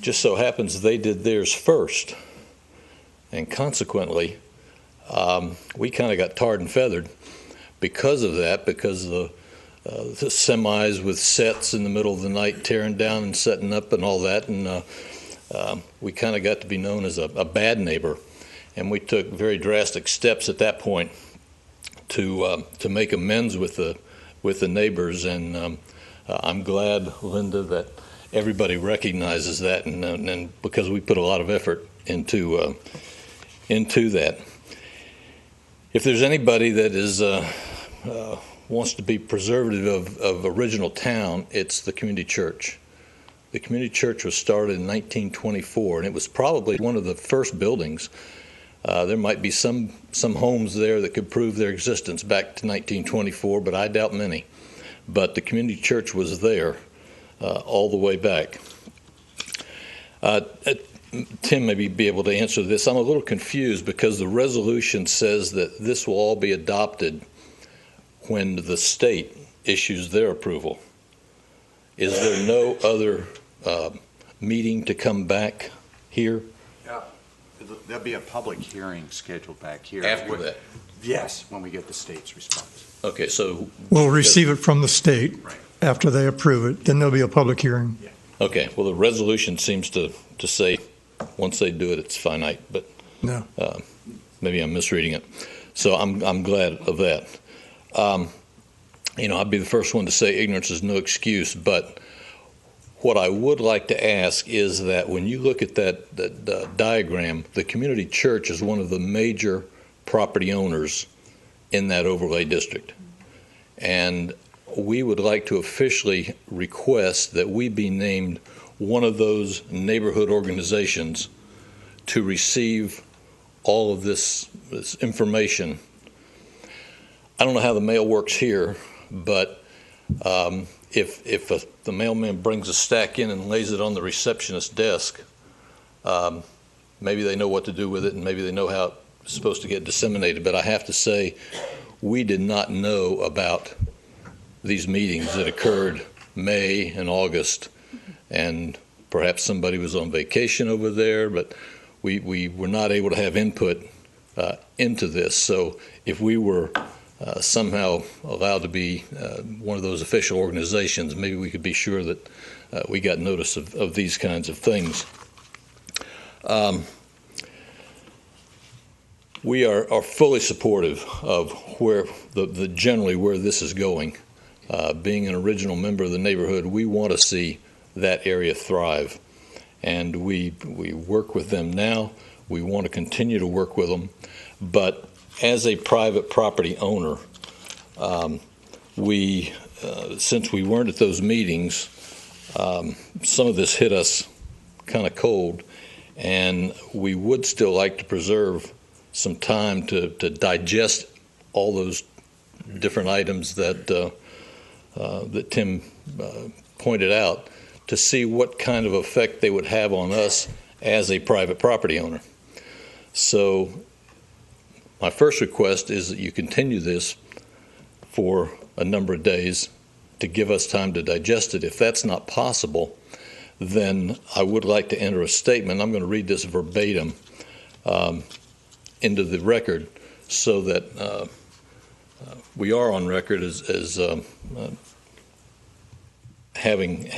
Speaker 17: Just so happens they did theirs first, and consequently, we kind of got tarred and feathered because of that, because the semis with sets in the middle of the night tearing down and setting up and all that, and we kind of got to be known as a bad neighbor. And we took very drastic steps at that point to make amends with the neighbors, and I'm glad, Linda, that everybody recognizes that, and because we put a lot of effort into that. If there's anybody that is wants to be preservative of original town, it's the community church. The community church was started in 1924, and it was probably one of the first buildings. There might be some homes there that could prove their existence back to 1924, but I doubt many. But the community church was there all the way back. Tim may be able to answer this. I'm a little confused because the resolution says that this will all be adopted when the state issues their approval. Is there no other meeting to come back here?
Speaker 15: There'll be a public hearing scheduled back here.
Speaker 17: After that?
Speaker 15: Yes, when we get the state's response.
Speaker 17: Okay, so...
Speaker 6: We'll receive it from the state after they approve it. Then there'll be a public hearing.
Speaker 15: Yeah.
Speaker 17: Okay, well, the resolution seems to say once they do it, it's finite, but
Speaker 6: no.
Speaker 17: Maybe I'm misreading it. So I'm glad of that. I'd be the first one to say ignorance is no excuse, but what I would like to ask is that when you look at that diagram, the community church is one of the major property owners in that overlay district. And we would like to officially request that we be named one of those neighborhood organizations to receive all of this information. I don't know how the mail works here, but if the mailman brings a stack in and lays it on the receptionist's desk, maybe they know what to do with it, and maybe they know how it's supposed to get disseminated. But I have to say, we did not know about these meetings that occurred May and August, and perhaps somebody was on vacation over there, but we were not able to have input into this. So if we were somehow allowed to be one of those official organizations, maybe we could be sure that we got notice of these kinds of things. We are fully supportive of where generally where this is going. being an original member of the neighborhood, we want to see that area thrive. And we work with them now. We want to continue to work with them. But as a private property owner, since we weren't at those meetings, some of this hit us kind of cold, and we would still like to preserve some time to digest all those different items that Tim pointed out, to see what kind of effect they would have on us as a private property owner. So my first request is that you continue this for a number of days to give us time to digest it. If that's not possible, then I would like to enter a statement. I'm going to read this verbatim into the record so that we are on record as having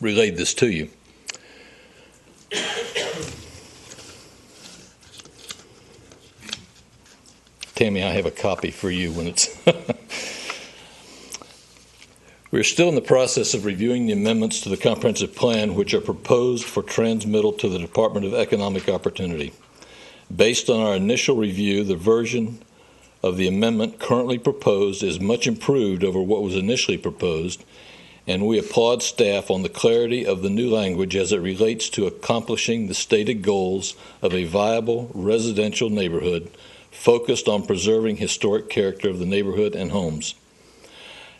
Speaker 17: relayed this to you. Tammy, I have a copy for you when it's... We're still in the process of reviewing the amendments to the comprehensive plan, which are proposed for transmittal to the Department of Economic Opportunity. Based on our initial review, the version of the amendment currently proposed is much improved over what was initially proposed, and we applaud staff on the clarity of the new language as it relates to accomplishing the stated goals of a viable residential neighborhood focused on preserving historic character of the neighborhood and homes.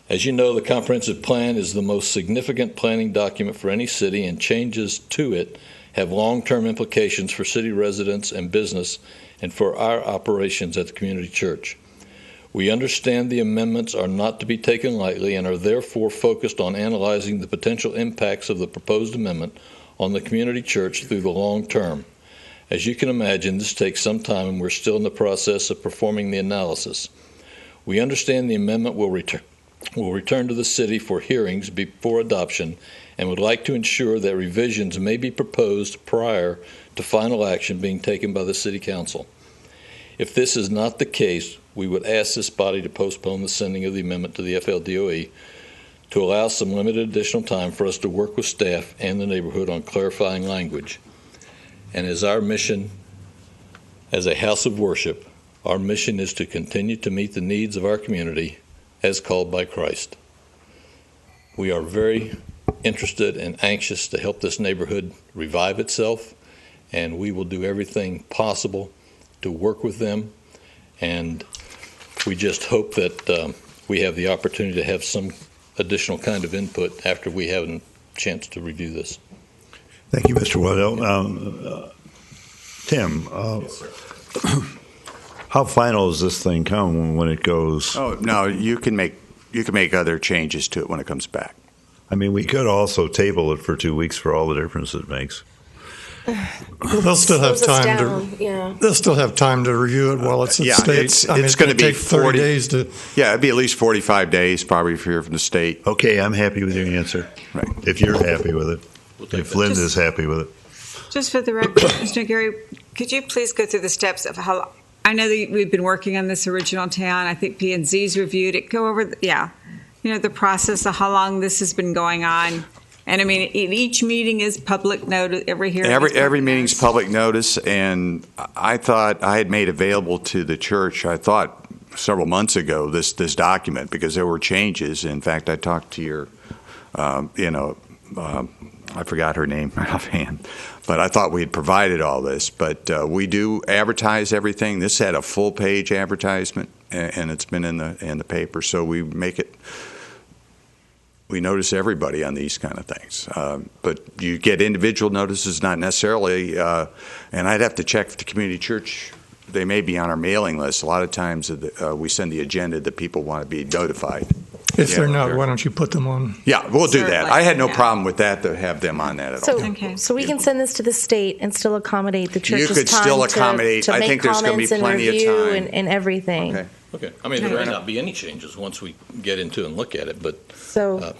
Speaker 17: As you know, the comprehensive plan is the most significant planning document for any city, and changes to it have long-term implications for city residents and business and for our operations at the community church. We understand the amendments are not to be taken lightly and are therefore focused on analyzing the potential impacts of the proposed amendment on the community church through the long term. As you can imagine, this takes some time, and we're still in the process of performing the analysis. We understand the amendment will return to the city for hearings before adoption, and would like to ensure that revisions may be proposed prior to final action being taken by the City Council. If this is not the case, we would ask this body to postpone the sending of the amendment to the FLDOE to allow some limited additional time for us to work with staff and the neighborhood on clarifying language. And as our mission as a house of worship, our mission is to continue to meet the needs of our community as called by Christ. We are very interested and anxious to help this neighborhood revive itself, and we will do everything possible to work with them, and we just hope that we have the opportunity to have some additional kind of input after we have a chance to review this.
Speaker 1: Thank you, Mr. Waddell. Tim,
Speaker 15: yes, sir.
Speaker 1: How final does this thing come when it goes?
Speaker 15: Oh, no, you can make other changes to it when it comes back.
Speaker 1: I mean, we could also table it for 2 weeks for all the difference it makes.
Speaker 6: They'll still have
Speaker 7: Slows us
Speaker 6: time
Speaker 7: down, yeah.
Speaker 6: They'll still have time to review it while it's at
Speaker 15: Yeah,
Speaker 6: state.
Speaker 15: it's
Speaker 6: it's
Speaker 15: going to be
Speaker 6: take 30
Speaker 15: 40
Speaker 6: days to.
Speaker 15: Yeah, it'd be at least 45 days probably if you're from the state.
Speaker 1: Okay, I'm happy with your answer.
Speaker 15: Right.
Speaker 1: If you're happy with it. If Linda's happy with it.
Speaker 5: Just for the record, Mr. Gary, could you please go through the steps of how, I know that we've been working on this original town. I think P&Z's reviewed it. Go over, the process of how long this has been going on. And I mean, each meeting is public notice, every hearing.
Speaker 15: Every meeting's public notice, and I thought I had made available to the church, I thought several months ago, this document, because there were changes. In fact, I talked to your, I forgot her name offhand, but I thought we had provided all this. But we do advertise everything. This had a full-page advertisement, and it's been in the paper, so we make it. We notice everybody on these kind of things. But you get individual notices, not necessarily, and I'd have to check if the community church, they may be on our mailing list. A lot of times we send the agenda that people want to be notified.
Speaker 6: If they're not, why don't you put them on?
Speaker 15: Yeah, we'll do that. I had no problem with that, to have them on that at all.
Speaker 7: So we can send this to the state and still accommodate the church's time.
Speaker 15: You could still accommodate.
Speaker 7: To
Speaker 15: I
Speaker 7: make
Speaker 15: think there's going to be
Speaker 7: comments
Speaker 15: plenty of time.
Speaker 7: and everything.
Speaker 17: Okay. I mean, there may not be any changes once we get into and look at it, but...
Speaker 7: So...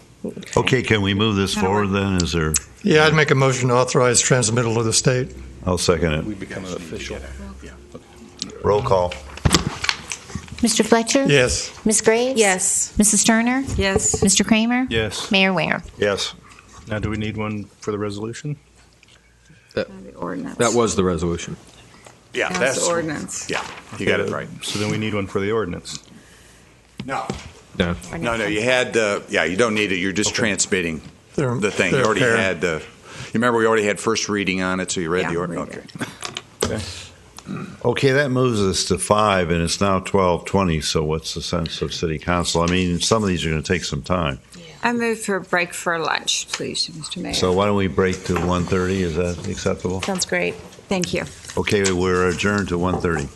Speaker 1: Okay, can we move this forward then? Is there?
Speaker 6: Yeah, I'd make a motion to authorize transmittal to the state.
Speaker 1: I'll second it.
Speaker 17: We become an official.
Speaker 1: Roll call.
Speaker 8: Mr. Fletcher?
Speaker 6: Yes.
Speaker 8: Ms. Graves?
Speaker 7: Yes.
Speaker 8: Mrs. Turner?
Speaker 5: Yes.
Speaker 8: Mr. Kramer?
Speaker 9: Yes.
Speaker 8: Mayor Ware?
Speaker 1: Yes.
Speaker 9: Now, do we need one for the resolution?
Speaker 5: The ordinance.
Speaker 3: That was the resolution.
Speaker 15: Yeah,
Speaker 5: That's
Speaker 15: that's
Speaker 5: the ordinance.
Speaker 15: Yeah, you got it right.
Speaker 9: So then we need one for the ordinance.
Speaker 15: No.
Speaker 3: No.
Speaker 15: No, you had, you don't need it. You're just transmitting
Speaker 6: They're-
Speaker 15: the thing. You
Speaker 6: they're
Speaker 15: already
Speaker 6: fair.
Speaker 15: had you remember we already had first reading on it, so you read
Speaker 5: Yeah,
Speaker 15: the
Speaker 5: read
Speaker 15: ordinance.
Speaker 5: it.
Speaker 15: Okay.
Speaker 1: Okay, that moves us to 5, and it's now 12:20. So, what's the sense of City Council? I mean, some of these are going to take some time.
Speaker 5: I move for a break for lunch, please, Mr. Mayor.
Speaker 1: So, why don't we break to 1:30? Is that acceptable?
Speaker 7: Sounds great.
Speaker 5: Thank you.
Speaker 1: Okay, we're adjourned to 1:30.